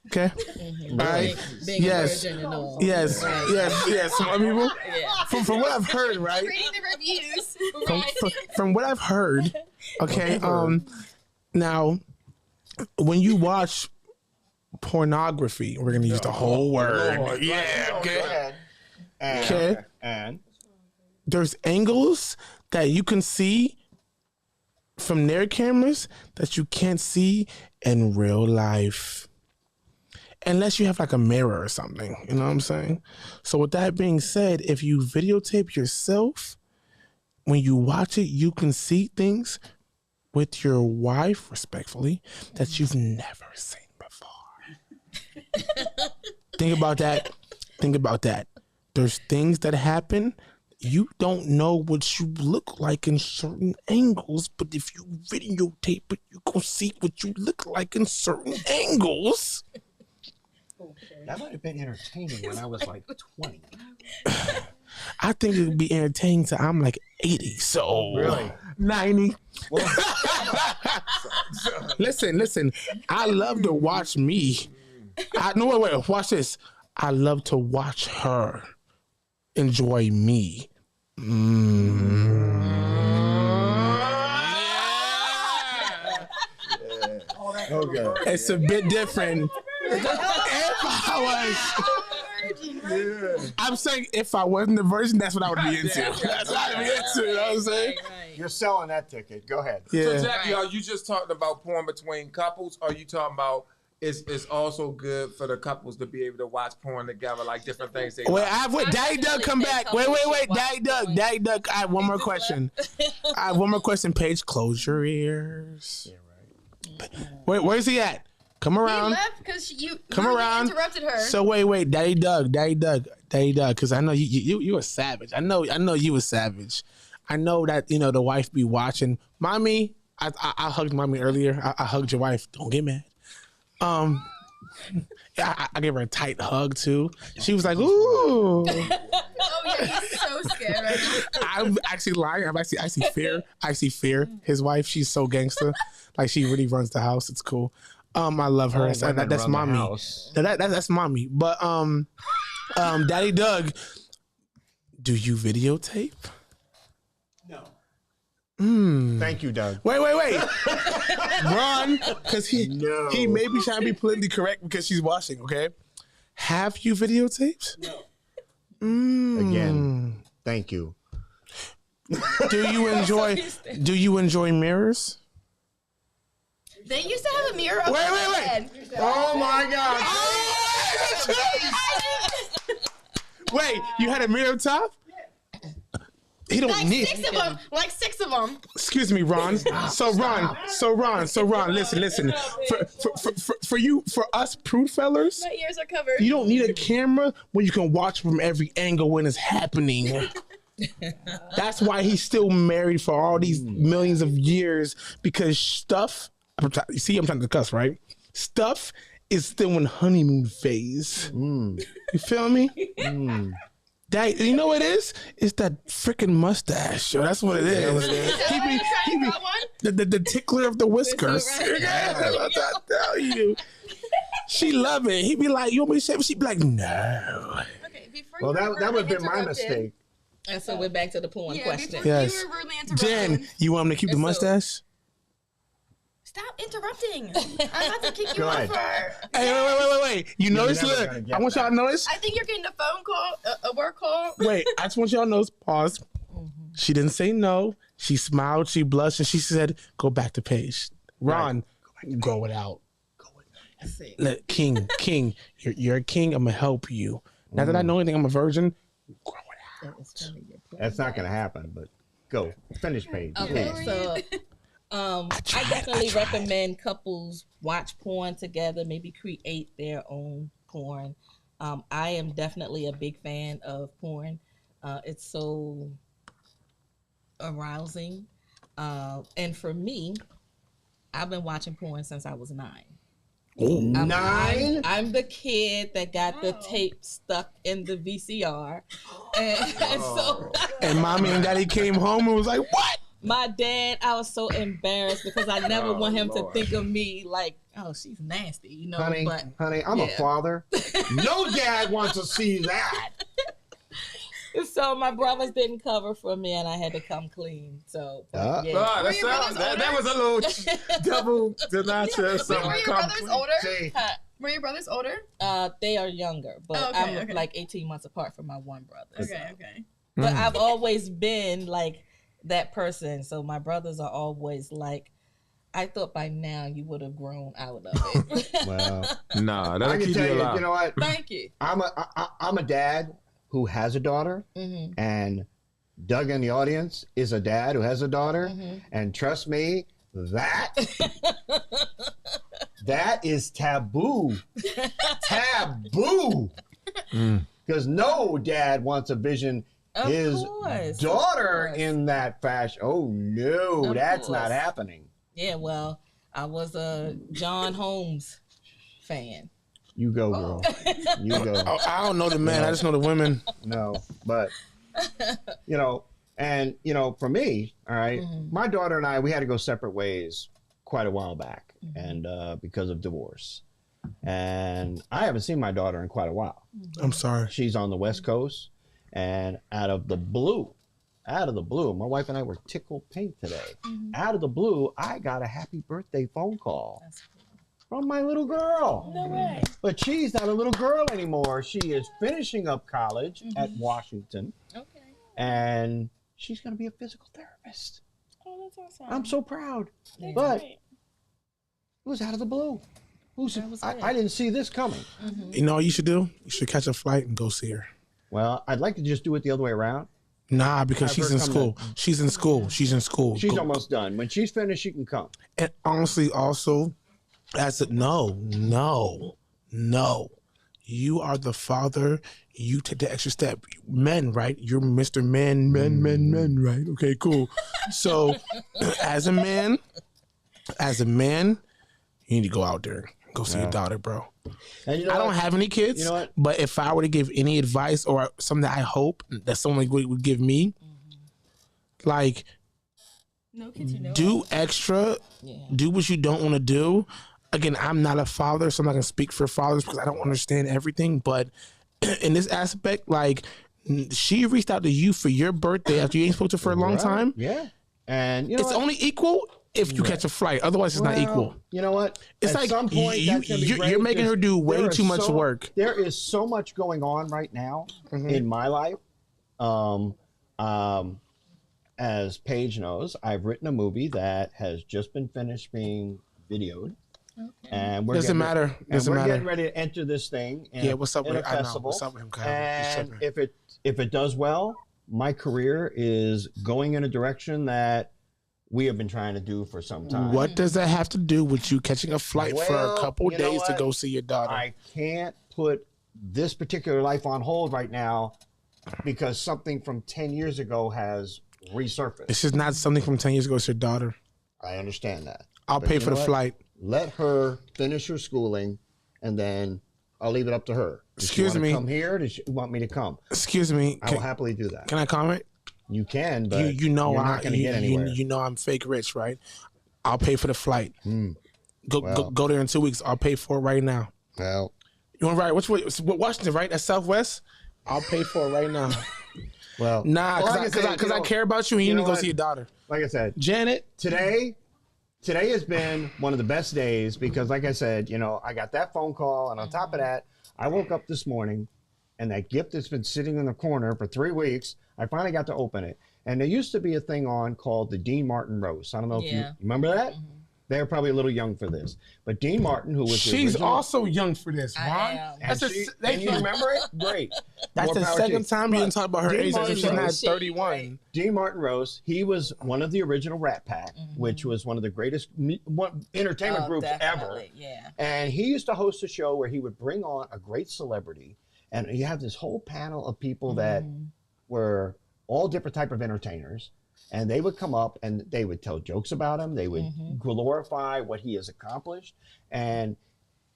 Okay. Mm-hmm. Right. Big Yes. virgin and all. Yes. Right. Yes. Some other people. Yeah. From what I've heard, right? Reading the reviews. From what I've heard, okay. Now, when you watch pornography, we're gonna use the whole word. Yeah. Okay. Okay. And There's angles that you can see from their cameras that you can't see in real life. Unless you have like a mirror or something, you know what I'm saying? So with that being said, if you videotape yourself, when you watch it, you can see things with your wife, respectfully, that you've never seen before. Think about that. Think about that. There's things that happen. You don't know what you look like in certain angles, but if you videotape it, you gonna see what you look like in certain angles. that might have been entertaining when I was like 20. I think it would be entertaining till I'm like 80, so Really? 90. Listen. I love to watch me. Wait. Watch this. I love to watch her enjoy me. Okay. It's a bit different. I'm saying if I wasn't the virgin, that's what I would be into. That's what I'd be into. You know what I'm saying? You're selling that ticket. Go ahead. Yeah. So Jackie, are you just talking about porn between couples? Or are you talking about it's also good for the couples to be able to watch porn together, like different things they Wait, like? Daddy Doug, come back. Wait. Daddy Doug. I have one more question. Paige, close your ears. Yeah, right. Wait, where's he at? Come He around. left because you Come around. interrupted her. So wait, Daddy Doug, because I know you a savage. I know you a savage. I know that the wife be watching. Mommy, I hugged mommy earlier. I hugged your wife. Don't get mad. I gave her a tight hug too. She was like, "Ooh." Oh yeah, he's so scared right now. I'm actually lying. I see fear. I see fear. His wife, she's so gangster. Like she really runs the house. It's cool. I love her. That's mommy. That's mommy. But Daddy Doug, do you videotape? No. Thank you, Doug. Wait. Ron, because he may be trying to be politically correct because she's watching, okay? Have you videotaped? No. Again, thank you. Do you enjoy mirrors? They used to have a mirror up Wait. on the bed. Oh my God. Wait, you had a mirror up top? He don't need Like six of them. Excuse me, Ron. So Ron, listen. For us prude fellers, My ears are covered. you don't need a camera when you can watch from every angle when it's happening. That's why he's still married for all these millions of years, because stuff, I'm trying to cuss, right? Stuff is still in honeymoon phase. You feel me? Dad, you know what it is? It's that freaking mustache, yo. That's what it is. He be the tickler of the whiskers. Yeah, I tell you. She love it. He be like, you want me to say it? She be like, no. Okay, well, that would have been my mistake. And so we're back to the porn question. Yes. You were rudely interrupted. Jen, you want him to keep the mustache? Stop interrupting. I'm about to kick you Go off. ahead. Hey, wait. You notice? Look, I want y'all to notice. I think you're getting a phone call, a work call. Wait, I just want y'all to notice. Pause. She didn't say no. She smiled. She blushed, and she said, "Go back to Paige." Ron, grow it out. Look, King, you're a king. I'm gonna help you. Now that I know anything, I'm a virgin. Grow it out. That's not gonna happen. But go finish, Paige. Okay, so. I definitely recommend couples watch porn together, maybe create their own porn. I am definitely a big fan of porn. It's so arousing. And for me, I've been watching porn since I was 9. I'm the kid that got the tape stuck in the VCR. And mommy and daddy came home and was like, what? My dad, I was so embarrassed because I never want him to think of me like, oh, she's nasty, you know. Honey, I'm a father. No dad wants to see that. So my brothers didn't cover for me, and I had to come clean. So that was a little double denature. Were your brothers older? Were your brothers older? They are younger, but I'm like 18 months apart from my one brother. Okay. But I've always been like that person. So my brothers are always like, I thought by now you would have grown out of it. Well, nah, I can tell you, you know what? Thank you. I'm a dad who has a daughter, and Doug in the audience is a dad who has a daughter, and trust me, that is taboo. Taboo. Because no dad wants a vision his daughter in that fashion. Oh no, that's not happening. Yeah, well, I was a John Holmes fan. You go, girl. You go. I don't know the men. I just know the women. No, but for me, all right, my daughter and I, we had to go separate ways quite a while back, and because of divorce. And I haven't seen my daughter in quite a while. I'm sorry. She's on the West Coast, and out of the blue, my wife and I were tickled pink today. Out of the blue, I got a happy birthday phone call from my little girl. No way. But she's not a little girl anymore. She is finishing up college at Washington. Okay. And she's going to be a physical therapist. Oh, that's awesome. I'm so proud. But it was out of the blue. I didn't see this coming. You know what you should do? You should catch a flight and go see her. Well, I'd like to just do it the other way around. Nah, because she's in school. She's in school. She's in school. She's almost done. When she's finished, she can come. And honestly, also, no. You are the father. You take the extra step. Men, right? You're Mr. Men, right? Okay, cool. So, as a man, you need to go out there. Go see your daughter, bro. And I don't have any kids, but if I were to give any advice or something that I hope that someone would give me, like, do extra, do what you don't want to do. Again, I'm not a father, so I'm not going to speak for fathers because I don't understand everything. But in this aspect, like, she reached out to you for your birthday after you ain't spoke to her for a long time. Yeah. And it's only equal if you catch a flight. Otherwise, it's not equal. You know what? It's at like some point, you're making her do way too much work. There is so much going on right now in my life. As Paige knows, I've written a movie that has just been finished being videoed. And we're getting ready to enter this thing what's up in with a festival. What's up with him, Kyle? And if it does well, my career is going in a direction that we have been trying to do for some time. What does that have to do with you catching a flight for a couple days to go see your daughter? I can't put this particular life on hold right now because something from 10 years ago has resurfaced. This is not something from 10 years ago. It's your daughter. I understand that. I'll pay for the flight. Let her finish her schooling, and then I'll leave it up to her. Does Excuse she me. Come here? Does she want me to come? Excuse me. I will happily do that. Can I comment? You can, but you know you're not going to get anywhere. You know I'm fake rich, right? I'll pay for the flight. Go there in 2 weeks. I'll pay for it right now. Well, you want to ride? Which way? Washington, right? That's Southwest. I'll pay for it right now. Well, because I care about you, and you need to go see your daughter. Like I said, Janet. Today has been one of the best days because, like I said, I got that phone call, and on top of that, I woke up this morning, and that gift that's been sitting in the corner for 3 weeks, I finally got to open it. And there used to be a thing on called the Dean Martin roast. I don't know if you remember that. Mm-hmm. They're probably a little young for this, but Dean Martin, who was she's also young for this, Ron. And you remember it? Great. That's the second time you didn't talk about her age. She's not 31. Dean Martin Rose. He was one of the original Rat Pack, which was one of the greatest entertainment groups ever. Yeah. And he used to host a show where he would bring on a great celebrity, and you have this whole panel of people that were all different type of entertainers. And they would come up and they would tell jokes about him. They would glorify what he has accomplished. And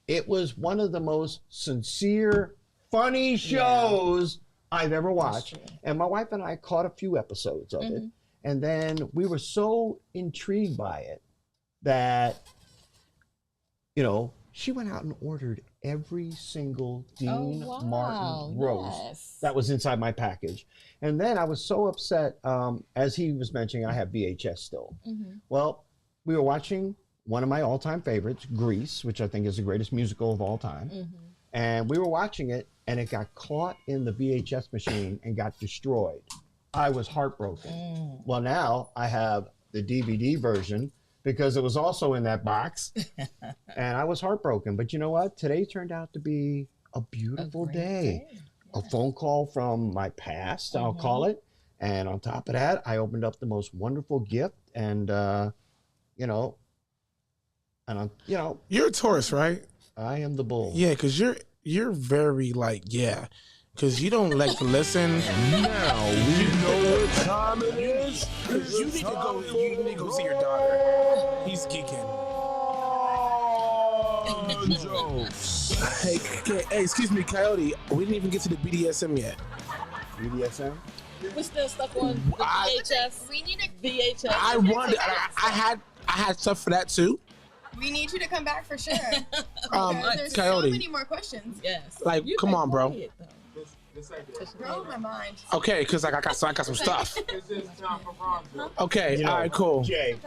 it was one of the most sincere, funny shows I've ever watched. And my wife and I caught a few episodes of it. And then we were so intrigued by it that, she went out and ordered every single Dean Martin roast that was inside my package. And then I was so upset, as he was mentioning, I have VHS still. Well, we were watching one of my all-time favorites, Grease, which I think is the greatest musical of all time. And we were watching it, and it got caught in the VHS machine and got destroyed. I was heartbroken. Well, now I have the DVD version, because it was also in that box. And I was heartbroken. But you know what? Today turned out to be a beautiful day. A phone call from my past, I'll call it. And on top of that, I opened up the most wonderful gift. And, you're a Taurus, right? I am the bull. Yeah, because you're very because you don't like to listen. Now we know what time it is. You need to go see your daughter. He's geeking. Hey, excuse me, Coyote. We didn't even get to the BDSM yet. BDSM? We're still stuck on the VHS. We need a VHS. I wanted. I had stuff for that too. We need you to come back for sure. There's Coyote. so many more questions. Yes. Like, come on, bro. Blow my mind. Okay, because I got some stuff. Okay, all right, cool. Jay,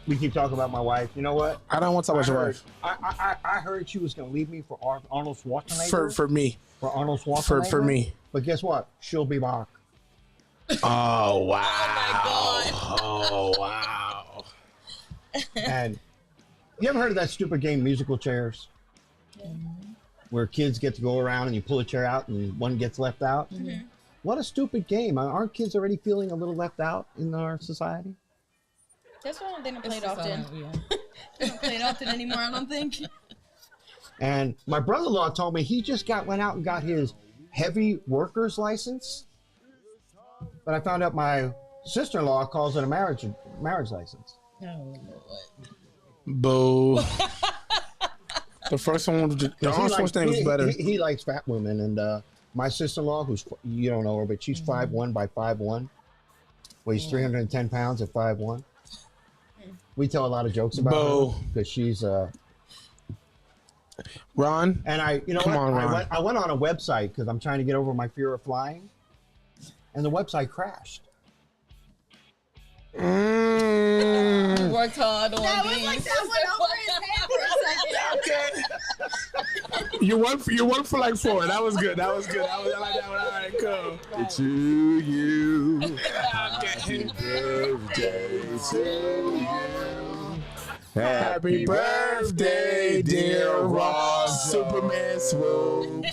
we keep talking about my wife. You know what? I don't want to talk about your wife. I heard she was going to leave me for Arnold Schwarzenegger. For me. For Arnold Schwarzenegger. For me. But guess what? She'll be back. Oh, wow. Oh, my God. Oh, wow. And you ever heard of that stupid game, Musical Chairs? Where kids get to go around and you pull a chair out and one gets left out? What a stupid game. Aren't kids already feeling a little left out in our society? That's why they don't play it often. They don't play it often anymore, I don't think. And my brother-in-law told me he just went out and got his heavy worker's license. But I found out my sister-in-law calls it a marriage license. Oh, Boo. The first one, the first thing was better. He likes fat women, and my sister-in-law, who's, you don't know her, but she's 5'1" by 5'1", weighs 310 pounds at 5'1". We tell a lot of jokes about her because she's Ron. And I went on a website because I'm trying to get over my fear of flying, and the website crashed. Worked hard on that these. was like that went over his head for a second. You won for like 4. That was good. I like that one. All right, cool. To you. Happy birthday to you. Happy birthday, dear Ross Superman Swoop.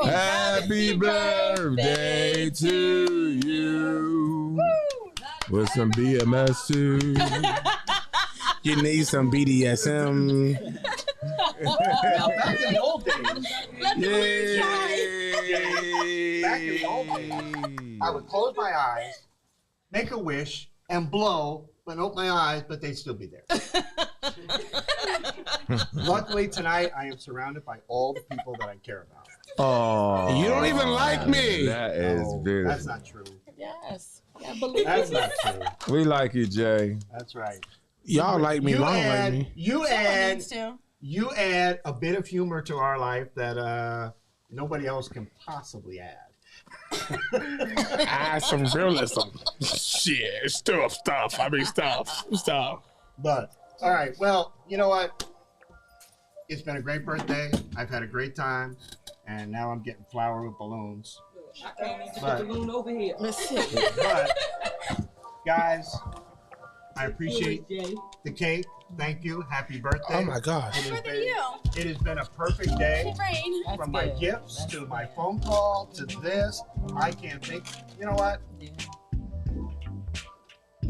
Happy birthday to you. With some BMS too. You need some BDSM. Now, back in the old days. Back in the old days, I would close my eyes, make a wish, and blow but open my eyes, but they'd still be there. Luckily, tonight, I am surrounded by all the people that I care about. Oh, you don't even like me. That is beautiful. That's not true. Yes. I believe That's it. not true. We like you, Jay. That's right. Y'all like me. Y'all don't like me. You Someone add a bit of humor to our life that nobody else can possibly add. Add some realism. Shit, stuff. I mean, stuff. But, all right. Well, you know what? It's been a great birthday. I've had a great time. And now I'm getting flower with balloons. But, guys, I appreciate the cake. Thank you. Happy birthday. Oh, my gosh. It has been a perfect day. From my gifts to my phone call to this. I can't think. You know what?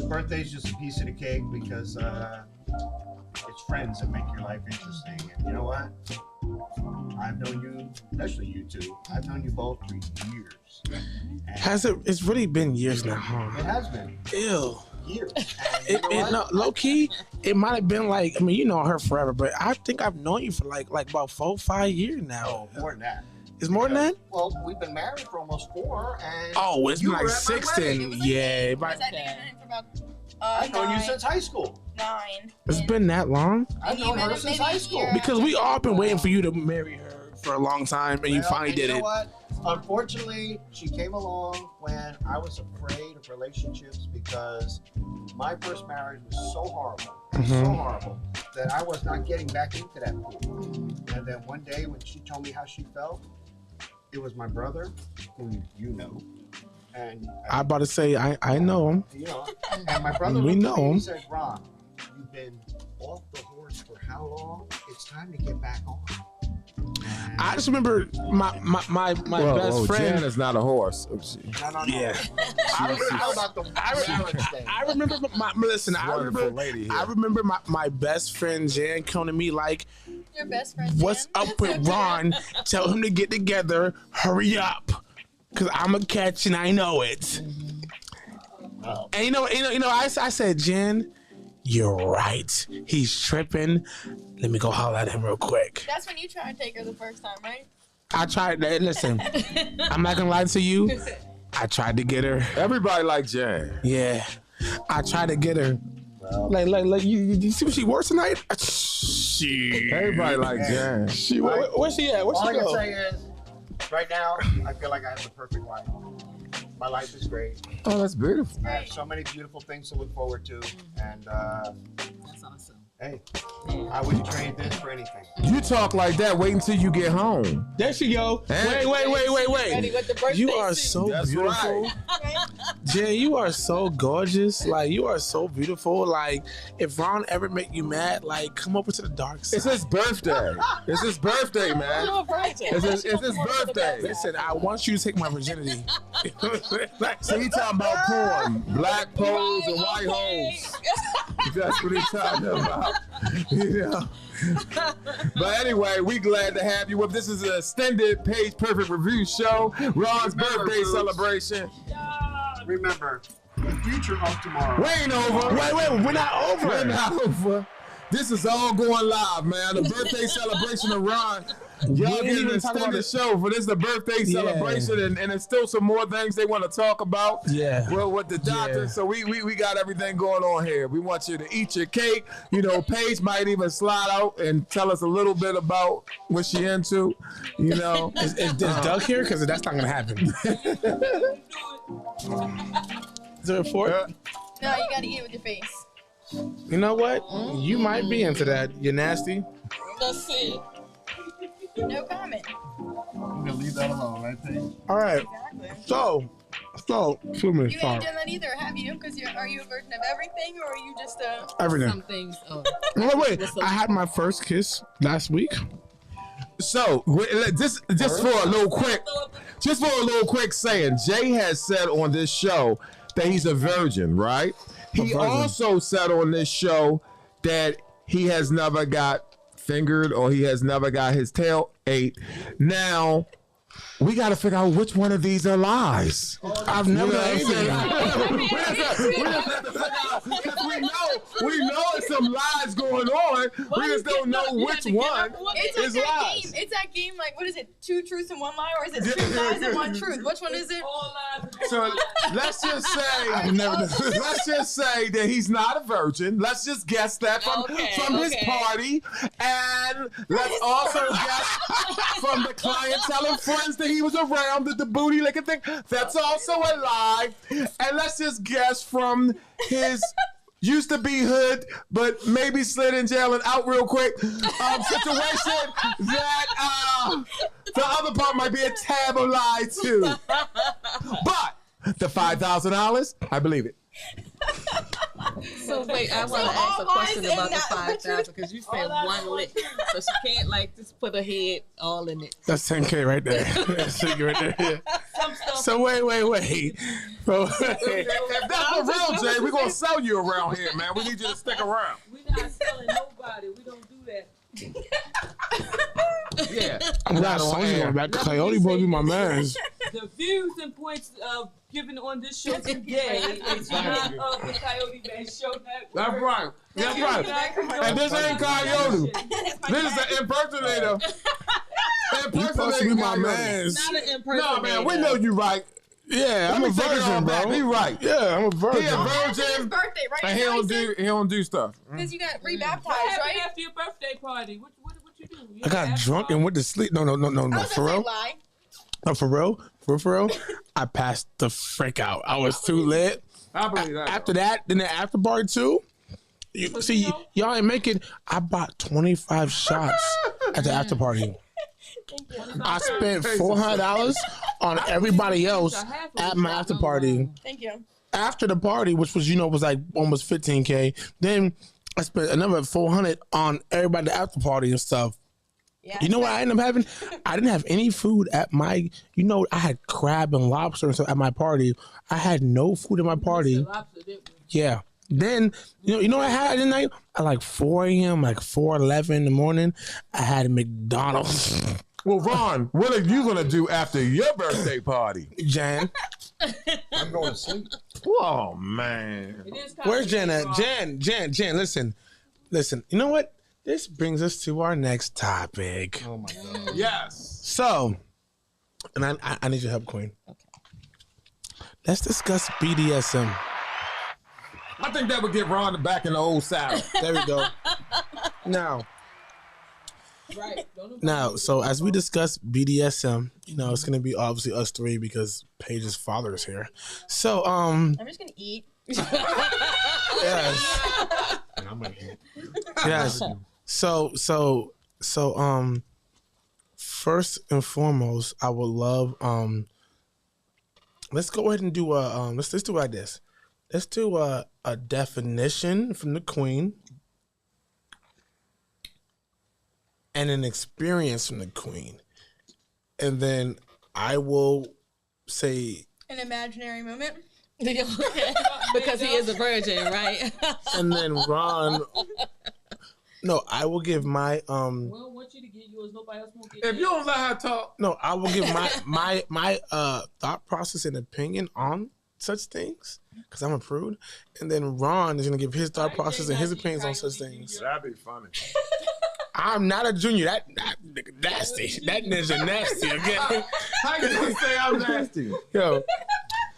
Birthday's just a piece of the cake because it's friends that make your life interesting. And you know what? I've known you, especially you two. I've known you both for years. Has it? It's really been years now, huh? It has been. Ew. Years. No, low key, it might have been like, I mean, you know her forever, but I think I've known you for like about 4 or 5 years now. Oh, more than that. It's more than that? Well, we've been married for almost 4, and oh, it's been you like were at my 6 wedding. then. Yeah, but I've known you since high school. 9. it's been that long? I've known her since high school. Because we all been waiting for you to marry her for a long time, and you finally did you know it. What? Unfortunately, she came along when I was afraid of relationships because my first marriage was so horrible that I was not getting back into that pool. And then one day when she told me how she felt, it was my brother, who you know. And I about to say, I know him. You know, and my brother We know him. He said, Ron, you've been off the horse for how long? It's time to get back on. I just remember my best friend. Jan is not a horse. No. Yeah. I remember listen. I remember my best friend Jan coming to me like, your best friend. What's up with Ron? Tell him to get together. Hurry up, cause I'm a catch and I know it. And you know. I said, Jan, you're right. He's tripping. Let me go holler at him real quick. That's when you tried to take her the first time, right? I tried. Listen, I'm not gonna lie to you. I tried to get her. Everybody like Jan. Yeah, I tried to get her. Like you see what she wore tonight? She. Everybody like Jan. Where's she at? Where's she go? All I can say is, right now, I feel like I have the perfect life. My life is great. Oh, that's beautiful. I have so many beautiful things to look forward to, and That's awesome. hey, I wouldn't trade this for anything. You talk like that. Wait until you get home. There she go. Hey. Wait. Ready with the birthday You are suit. so That's beautiful. right. Jay, you are so gorgeous. Like, you are so beautiful. Like, if Ron ever make you mad, like, come over to the dark side. It's his birthday. It's his birthday, man. It's his birthday. Listen, I want you to take my virginity. So he talking about porn, black poles and white holes. That's what he's talking about. You know. But anyway, we glad to have you with. This is an extended Paige Perfect Review show. Ron's birthday celebration. Remember, the future of tomorrow. We ain't over. Wait, we're not over. We're not over. This is all going live, man. The birthday celebration of Ron. Y'all get an extended show for this, the birthday celebration, and there's still some more things they want to talk about. Yeah. Well, with the doctor, so we got everything going on here. We want you to eat your cake. You know, Paige might even slide out and tell us a little bit about what she into. You know, is Doug here? Because that's not gonna happen. Is there a fork? No, you gotta eat it with your face. You know what? You might be into that. You're nasty. Let's see. No comment. I'm gonna leave that alone, right, Paige? All right. Exactly. So, excuse me. You ain't Sorry. done that either, have you? Because are you a version of everything, or are you just a? Everything. Some things. Oh. Wait. I had my first kiss last week. So just for a little quick saying, Jay has said on this show that he's a virgin, right? He also said on this show that he has never got fingered or he has never got his tail ate. Now we got to figure out which one of these are lies. I've never We ate have to figure out, 'cause we it's some lies going on. We just don't know which one is lies. It's that game, like, what is it? 2 truths and 1 lie, or is it 2 lies and 1 truth? Which one is it? All lies. So let's just say that he's not a virgin. Let's just guess that from his party, and let's also guess from the clientele and friends that he was around, the booty licking thing. That's also a lie. And let's just guess from his used to be hood, but maybe slid in jail and out real quick situation that the other part might be a tab of lie too. But the $5,000, I believe it. So wait, I want to ask a question about the 5,000 because you said 1 lick, so she can't like just put her head all in it. That's 10K right there. That's 10K right there. Yeah. So wait. Bro, if that's for real, Jay, we're gonna sell you around here, man. We need you to stick around. We're not selling nobody. We don't do that. Yeah. I'm not going back to Coyote Boy, be my man. The views and points of given on this show today is not of the Coyote Man Show Network. That's right. And this ain't Coyote. This is an impersonator. You supposed to be my man. Not an impersonator. No, man, we know you right. Yeah, I'm a virgin, bro. He right. Yeah, I'm a virgin. He a His virgin. birthday, right? And he don't do stuff. Because you got rebaptized, What happened right? after your birthday party? What you do? You I got drunk and went to sleep. No, for real. Lie. No, for real. I passed the frick out. I was too lit. I believe that. After that, then the after party too. Y'all ain't making. I bought 25 shots at the after party. I spent $400 on everybody else at my after party. Thank you. After the party, which was was like almost 15K. Then I spent another $400 on everybody at the after party and stuff. Yeah, you know what I ended up having? I didn't have any food at my. I had crab and lobster and stuff at my party. I had no food at my party. Yeah. Then you know what I had at night? At like 4 a.m., like 4:11 in the morning, I had a McDonald's. Well, Ron, what are you gonna do after your birthday party? Jan. I'm going to sleep. Oh man. Where's Jan at? Jan, listen. You know what? This brings us to our next topic. Oh my God. Yes. So, and I need your help, Queen. Okay. Let's discuss BDSM. I think that would get Ron back in the old saddle. There we go. Now, so as we discuss BDSM, it's gonna be obviously us 3 because Paige's father is here. So, I'm just gonna eat. Yes. And I'm going to eat. Yes. So, first and foremost, I would love, let's go ahead and do let's do like this. Let's do a definition from the Queen and an experience from the Queen. And then I will say An imaginary moment. Because he is a virgin, right? And then Ron. No, I will give my We don't want you to get yours. Nobody else won't get yours. If you don't let her talk. No, I will give my thought process and opinion on such things because I'm a prude, and then Ron is gonna give his thought process and his opinions on such things. That'd be funny. I'm not a junior. That nigga nasty. That ninja nasty. Okay. How you gonna say I'm nasty? Yo.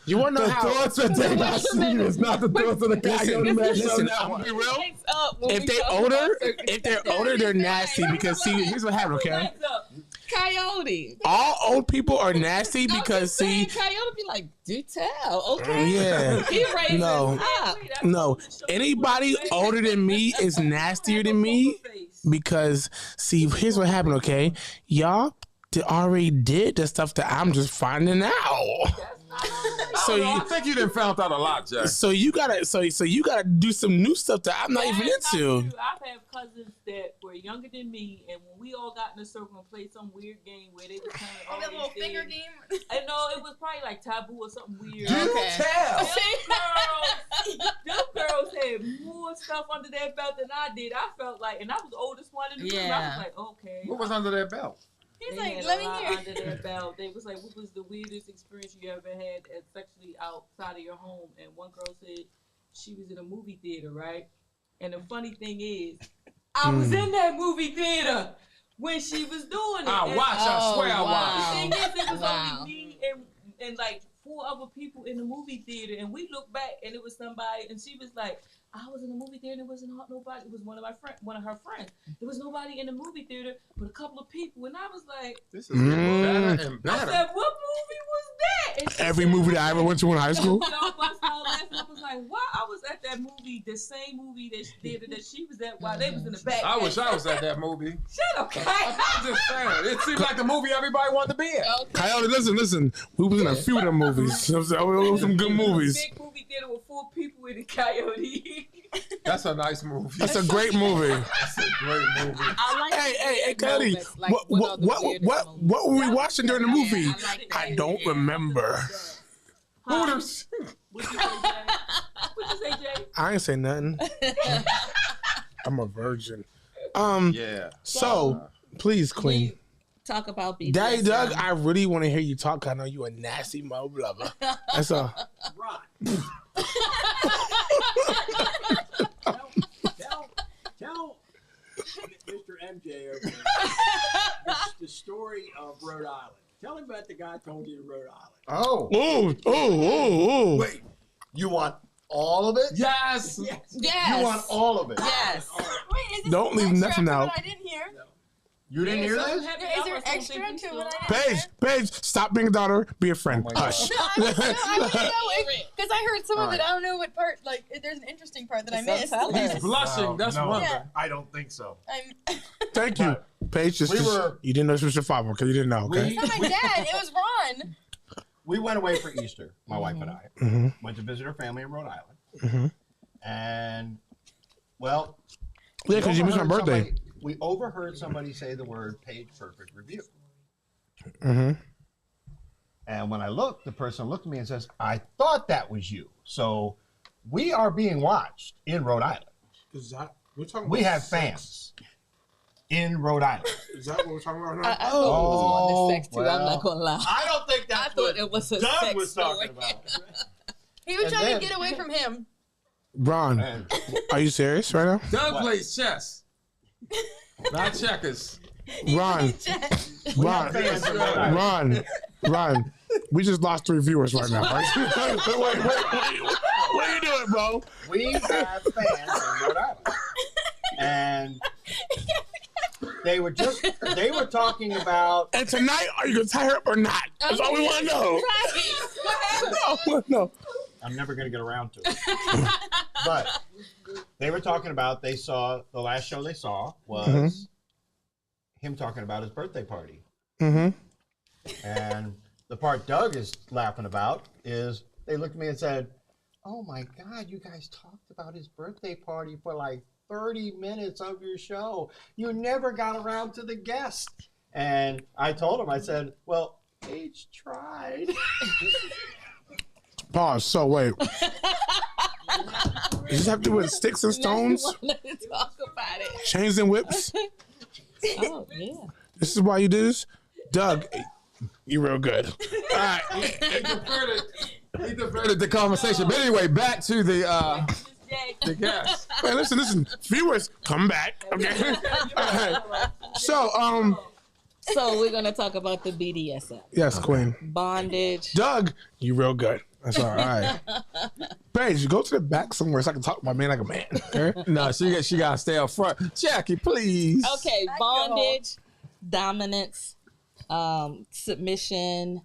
You want to know how? The thoughts that they got seen is not the thoughts of the Coyote Man Show. Listen, I'm gonna be real. If they're older, they're nasty because here's what happened, okay? Coyote. All old people are nasty because Coyote be like, do tell, okay? Yeah. He raised No. Anybody older than me is nastier than me because here's what happened, okay? Y'all already did the stuff that I'm just finding out. I think you done found out a lot, Jack. So you gotta do some new stuff that I'm not even into. I've had cousins that were younger than me, and when we all got in a circle and played some weird game where they were playing all that little these finger things. game. I know it was probably like taboo or something weird. Do tell. Them girls had more stuff under their belt than I did. I felt like, and I was the oldest one in the group. I was like, okay. What was under their belt? He's They like, had let a me lot hear. under their belt. They was like, what was the weirdest experience you ever had sexually outside of your home? And one girl said she was in a movie theater, right? And the funny thing is, I was in that movie theater when she was doing it. I swear I watched. The thing is, it was only me and like 4 other people in the movie theater, and we looked back, and it was somebody, and she was like, I was in the movie theater and it wasn't nobody. It was one of her friends. There was nobody in the movie theater but a couple of people. And I was like, this is getting better and better. I said, what movie was that? Every movie that I ever went to in high school. I started laughing. I was like, what? I was at that movie, the same movie that she was at while they was in the back. I wish I was at that movie. Shut up, I'm just saying. It seemed like the movie everybody wanted to be at. Okay. Coyote, listen. We was in a few of them movies. It was some good movies. Big movie theater with 4 people in the Coyote. That's a nice movie. That's a great movie. That's a great movie. I like Hey, Cody. Like what were we watching during the movie? I don't remember. Hooters. What'd you say, Jay? I ain't say nothing. I'm a virgin. Yeah. So, please, Queen. Talk about BDSM. Daddy Doug, I really want to hear you talk. I know you a nasty mother lover. That's all. Right. Tell Mr. MJ over there the story of Rhode Island. Tell him about the guy told you in Rhode Island. Oh. Wait, you want all of it? Yes. You want all of it? Yes. Wait, is this Don't leave extra nothing to out. What I didn't hear? No. You didn't hear this? Is there extra to what I didn't hear? Paige, stop being a daughter. Be a friend. Hush. No, I want to know because I heard some of it. I don't know what part. Like, there's an interesting part that I missed. He's blushing. That's one thing. I don't think so. Thank you, Paige. You didn't know this was your father because you didn't know. Okay. It's not my dad. It was Ron. We went away for Easter, my wife and I. Went to visit her family in Rhode Island. And, well, yeah, because you missed my birthday. We overheard somebody say the word Page Perfect Review. And when I looked, the person looked at me and says, I thought that was you. So we are being watched in Rhode Island. Is that we're talking we have fans in Rhode Island. Is that what we're talking about now? I thought it was more than sex too. I'm not gonna lie. I don't think that's what it was a Doug sex was talking about. He was trying to get away from him. Ron, are you serious right now? Doug plays chess. Not checkers. Ron. We just lost 3 viewers right now. Right? Wait, what are you doing, bro? We have fans in Rhode Island. And they were talking about. And tonight, are you going to tie her up or not? That's all we want to know. No. I'm never going to get around to it. But they were talking about, they saw, the last show they saw was him talking about his birthday party. And the part Doug is laughing about is they looked at me and said, oh my God, you guys talked about his birthday party for like 30 minutes of your show. You never got around to the guest. And I told him, I said, well, Paige tried. Pause. So wait. Does this have to do with sticks and stones? Talk about it. Chains and whips? Oh, yeah. This is why you do this? Doug, you're real good. All right. He diverted the conversation. But anyway, back to the guest. Man, listen. Viewers, come back. Okay. So we're gonna talk about the BDSM. Yes, Queen. Bondage. Doug, you real good. That's all right. Paige, go to the back somewhere so I can talk to my man like a man. Okay? No, she gotta stay up front. Jackie, please. Okay, bondage, dominance, submission.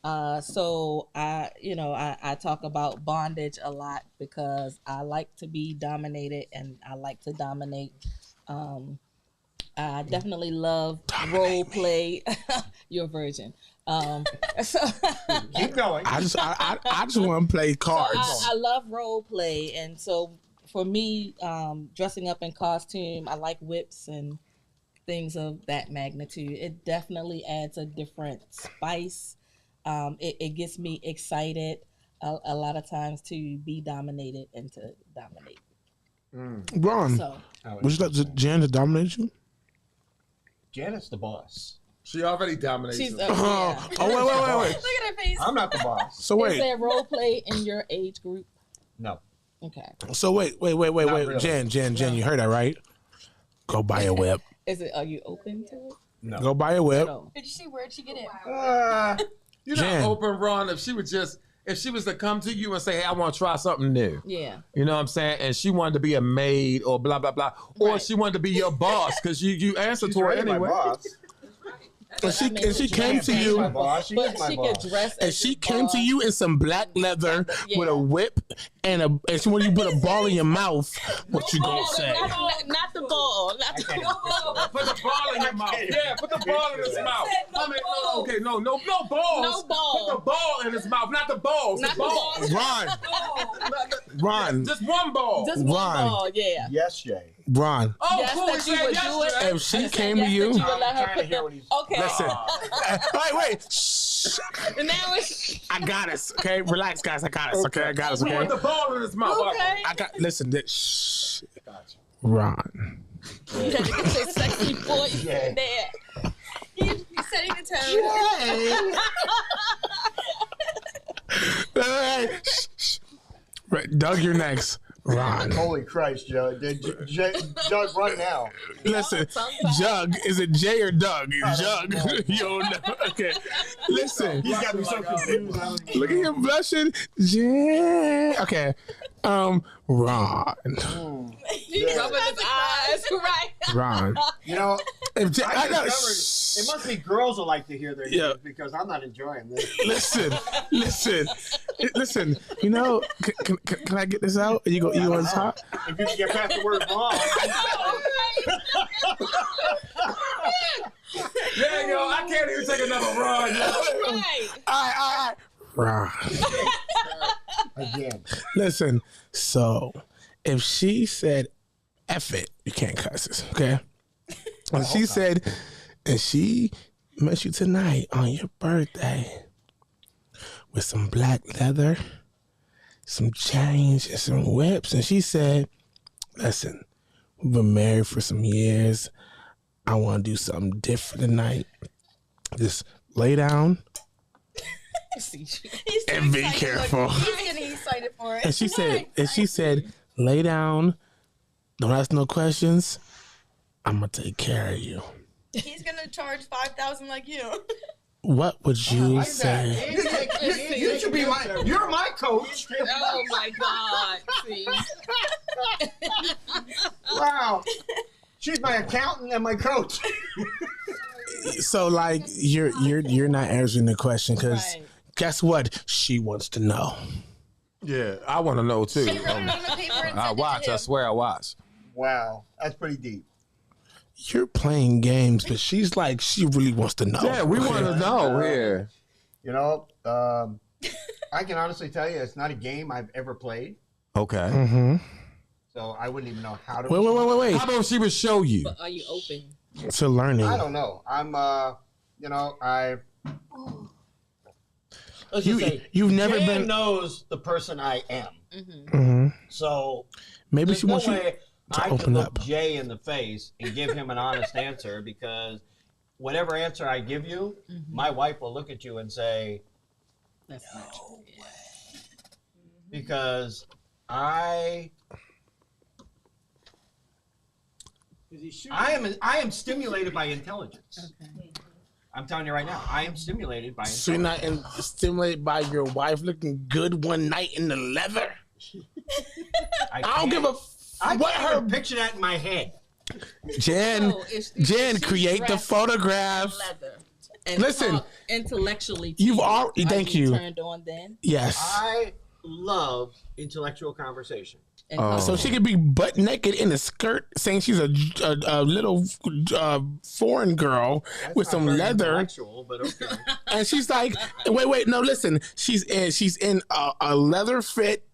So I talk about bondage a lot because I like to be dominated and I like to dominate. I definitely love role play. You're a virgin. So keep going. I just want to play cards. I love role play, and so for me, dressing up in costume, I like whips and things of that magnitude. It definitely adds a different spice. It gets me excited a lot of times to be dominated and to dominate. Ron, would you like Jan to dominate you? Janet's the boss. She already dominates. She's him. wait. Look at her face. I'm not the boss. So wait. Is there role play in your age group? No. Okay. So wait. Really. Jen, you heard that, right? Go buy a whip. Are you open to it? No. Go buy a whip. No. Did you see where'd she get it? You're Jen. not open, Ron. If she was to come to you and say, "Hey, I want to try something new," Yeah. you know what I'm saying, and she wanted to be a maid or blah blah blah, or she wanted to be your boss because you answer to her anyway. And she came to you, But she could dress and she came to you in some black leather with a whip and she wanted you to put a ball in your mouth. What you gonna say? Not the ball. Not the ball. Put the ball in your mouth. Yeah, put the ball in his mouth. I mean, no balls. No balls. Put the ball in his mouth, not the balls. Not the balls. Ron. Just one ball. Just one ball. Yeah. Yes, Jay. Ron. Oh, Yes, cool. that you would do it. If she came to you, You would let her put the. Okay. listen. Wait. Shh. And now it's. I got us. Okay, relax, guys. I got us. Okay, I got us. Okay. Put the ball in his mouth. Okay. Listen. Shh. Ron. You had to get your sexy voice in there. He's setting the tone. Shh. Right, Doug, you're next. Ron. Holy Christ, Joe. Doug, run now. Listen, Jug, is it Jay or Doug? Jug. Yo, no. Okay. Listen. He's got me so confused. Look at him blushing. Jay. Okay. Ron. He's rubbing his eyes. Right. Ron. You know, If Jay, I know. it must be girls who like to hear their news because I'm not enjoying this. Listen. You know, can I get this out? You go on top? If you can get past the word wrong. Yeah, yo, I can't even take another run. All right. Ron. Again. Listen, so if she said F it, you can't cuss this, okay? And she said, and she met you tonight on your birthday with some black leather, some chains, and some whips. And she said, listen, we've been married for some years. I want to do something different tonight. Just lay down. And be careful. He's getting excited for it. And she said, lay down. Don't ask no questions. I'm gonna take care of you. He's gonna charge $5,000 like you. What would you say? You should be you're my coach. Oh my God. See? Wow. She's my accountant and my coach. So like you're not answering the question because guess what? She wants to know. Yeah, I want to know too. I watch. I swear I watch. Wow, that's pretty deep. You're playing games, but she's like, she really wants to know. Yeah, we want to know here. You know, I can honestly tell you, it's not a game I've ever played. Okay. Mm-hmm. So I wouldn't even know how to. Wait. How about she would show you? But are you open? To learning. I don't know. I'm, Let's just say, you've never Jan been knows the person I am. Mm-hmm. So maybe she wants you I open can look up. Jay in the face and give him an honest answer because whatever answer I give you, my wife will look at you and say, "That's not true." Because I am stimulated by intelligence. Okay. I'm telling you right now, I am stimulated by intelligence. So you're not stimulated by your wife looking good one night in the leather? I don't give a I can't picture that in my head. Jen, create the photograph. And listen, intellectually, you've already. Thank you. Turned on then. Yes. I love intellectual conversation. So she could be butt naked in a skirt, saying she's a little foreign girl with some leather. But okay. And she's like, wait, no, listen. She's in a leather fit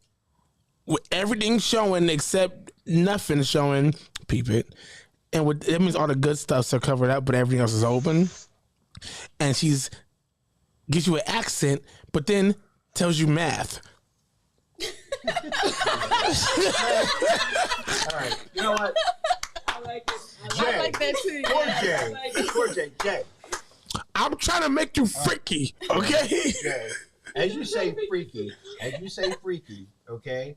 with everything showing except nothing showing. Peep it. And that means all the good stuff's are covered up, but everything else is open. And she's gives you an accent, but then tells you math. All right. You know what? I like it. Jay, I like that too. Poor Jay. I'm trying to make you freaky, okay? Jay, as you say freaky, okay?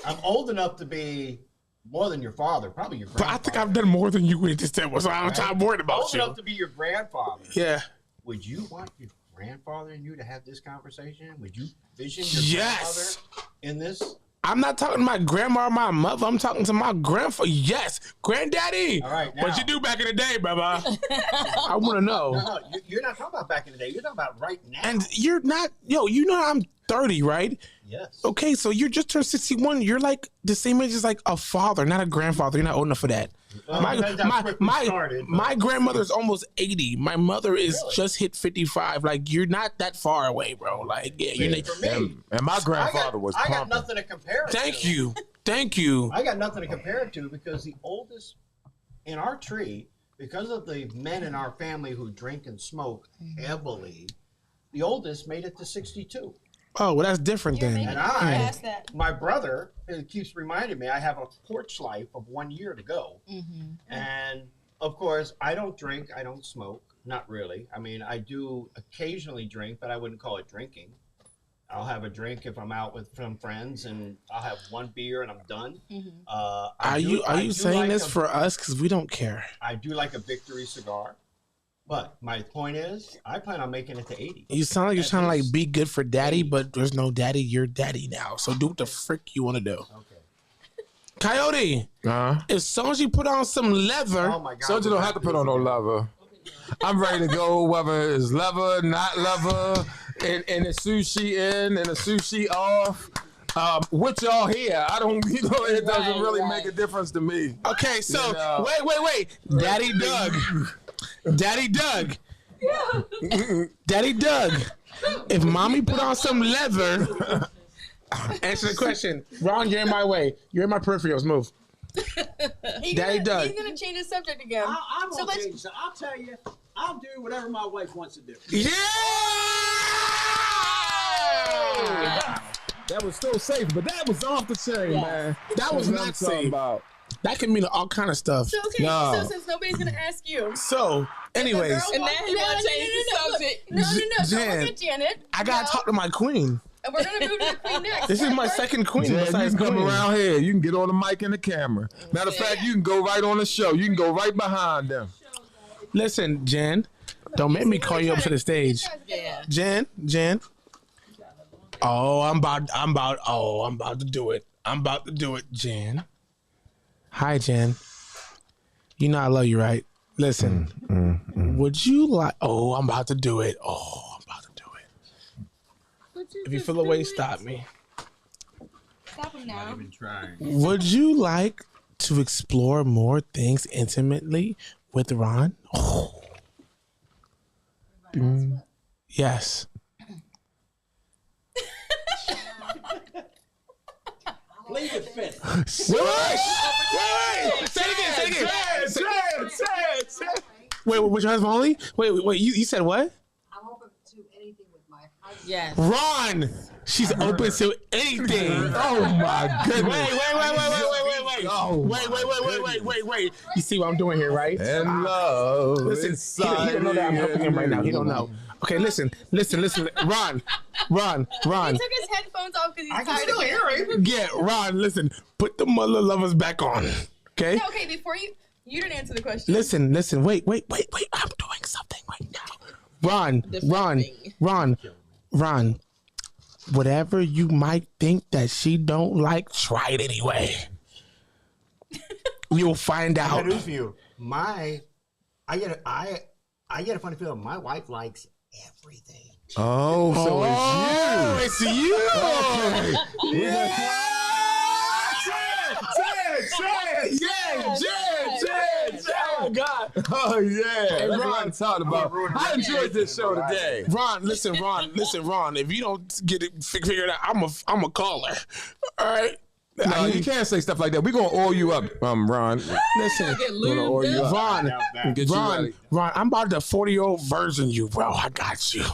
I'm old enough to be more than your father, probably your grandfather. But I think I've done more than you with this time, so I'm worried about old you. Old enough to be your grandfather. Yeah. Would you want your grandfather and you to have this conversation? Would you vision your grandfather in this? I'm not talking to my grandma or my mother. I'm talking to my grandfather. Yes, granddaddy. All right, now. What'd you do back in the day, brother? I want to know. No, you're not talking about back in the day. You're talking about right now. And you're not, you know I'm 30, right? Yes. Okay, so you're just turned 61. You're like the same age as like a father, not a grandfather. You're not old enough for that. My grandmother's almost 80. My mother is just hit 55. Like, you're not that far away, bro. Like, yeah, you're not. And my grandfather was pumping. I got nothing to compare it to. Thank you. I got nothing to compare it to because the oldest in our tree, because of the men in our family who drink and smoke heavily, the oldest made it to 62. Oh, well, that's different then. And my brother, it keeps reminding me, I have a porch life of 1 year to go. Mm-hmm. And of course, I don't drink, I don't smoke, not really. I mean, I do occasionally drink, but I wouldn't call it drinking. I'll have a drink if I'm out with some friends, and I'll have one beer and I'm done. Mm-hmm. Are you saying this for us? Because we don't care. I do like a Victory cigar. But my point is, I plan on making it to 80. You sound like you're trying to like be good for daddy, but there's no daddy. You're daddy now. So do what the frick you want to do. Okay. Coyote, as soon as you put on some leather, so you don't have to put on no leather. I'm ready to go, whether it's leather, not leather, and the sushi in and the sushi off. With y'all here, I don't, it doesn't really make a difference to me. Okay, so wait. Daddy Doug. Daddy Doug. Yeah. Daddy Doug. If mommy put on some leather, answer the question. Ron, you're in my way. You're in my peripherals. Move. Daddy Doug. He's gonna change the subject again. I'm gonna change. I'll tell you. I'll do whatever my wife wants to do. Yeah. That was still safe, but that was off the chain, man. That was not safe. That can mean all kind of stuff. So okay, so since nobody's gonna ask you. So, anyways. And now he wants to change the subject. No. Don't look at Janet. I gotta talk to my queen. And we're gonna move to the queen next. This is my second queen. Jen, you can come around here. You can get on the mic and the camera. Matter of fact, you can go right on the show. You can go right behind them. Listen, Jen, don't make me call you up to the stage. Yeah. Jen. Oh, I'm about to do it. I'm about to do it, Jen. Hi, Jen. You know I love you, right? Listen, would you like... Oh, I'm about to do it. If you feel away, stop me. Stop him now. Would you like to explore more things intimately with Ron? Oh. Yes. Plead the fifth. Wait. Say it again. Wait, was your husband only? Wait, you said what? I'm open to anything with my husband. Yes. Ron, she's open to anything. Oh my goodness. Wait. You see what I'm doing here, right? Hello. Listen, he don't know that I'm helping him right now. He don't know. Okay, listen. Ron. He took his headphones off because he's tired of hearing. Yeah, Ron, listen. Put the mother lovers back on. Okay? No, okay, before you didn't answer the question. Listen. Wait. I'm doing something right now. Ron. Whatever you might think that she don't like, try it anyway. You'll find out. I got news for you. I get a funny feeling my wife likes everything. Oh, so it's you. Okay. Yeah. Oh, God. Oh, yeah. That's what I'm talking about. I enjoyed this show today. Ron, listen, Ron. If you don't get it figured out, I'm a caller. All right? No, you can't say stuff like that. We're going to oil you up, Ron. Listen, Ron, I'm about the 40-year-old version of you, bro. I got you.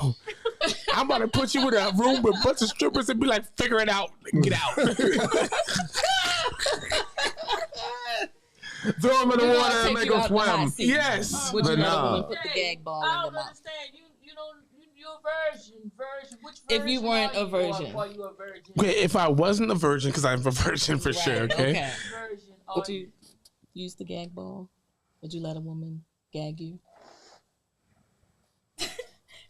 I'm about to put you in a room with a bunch of strippers and be like, figure it out and get out. Throw him in the water and make him swim. Yes. Would you rather put the gag ball in the mouth? I don't understand. You you a virgin? Which If virgin you weren't are a virgin. Or are you a virgin? Okay, if I wasn't a virgin, because I'm a virgin for sure, okay? Virgin. Would you use the gag ball? Would you let a woman gag you?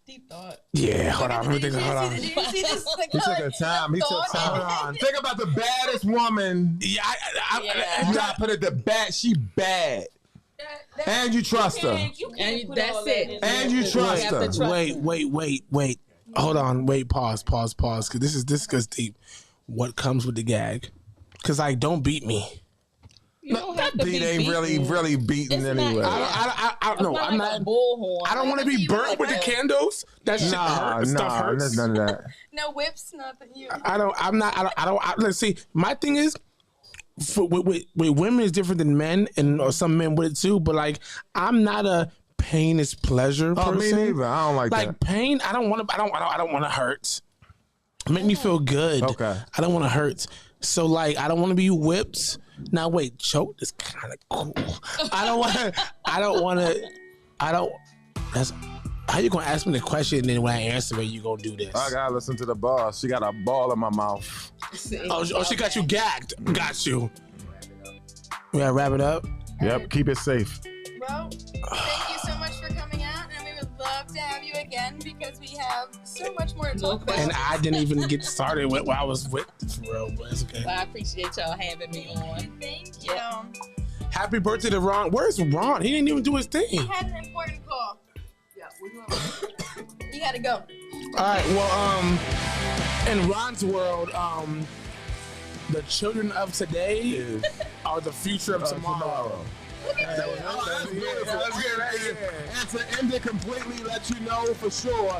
Deep thought. Yeah, hold on. Let me think. Hold on. Did you see this? Like, He took a time. He took time. Hold on. Think about the baddest woman. Yeah, You gotta put it the bad. She bad. And you trust her. And that's it. And you trust her. Wait. Hold on. Wait. Pause. Because this goes deep. What comes with the gag? Because don't beat me. That beat ain't really beating anyway. I'm not. I don't want to be burnt with the candles. That shit hurts. Stuff hurts. There's none of that. No whips, nothing. Let's see. My thing is, with women is different than men, and or some men with it too. But like, I'm not a pain is pleasure person. Oh, me neither. I don't like that. Like pain, I don't want to hurt. Make me feel good. Okay. I don't want to hurt. So like, I don't want to be whipped. Now wait, choke is kind of cool. That's how you gonna ask me the question and then when I answer it, you gonna do this? I gotta listen to the boss. She got a ball in my mouth. Oh, she got you gagged. Got you. We gotta wrap it up. Yep, keep it safe. Well, thank you so much for coming out, and we would love to have you again because we have so much more to talk about. And I didn't even get started with what I was with for real, but it's okay. Well, I appreciate y'all having me on. Thank you. Happy birthday to Ron. Where's Ron? He didn't even do his thing. He had an important call. Yeah, he had to go. All right. Well, in Ron's world, the children of today are the future of tomorrow. That's beautiful. And to end it completely, let you know for sure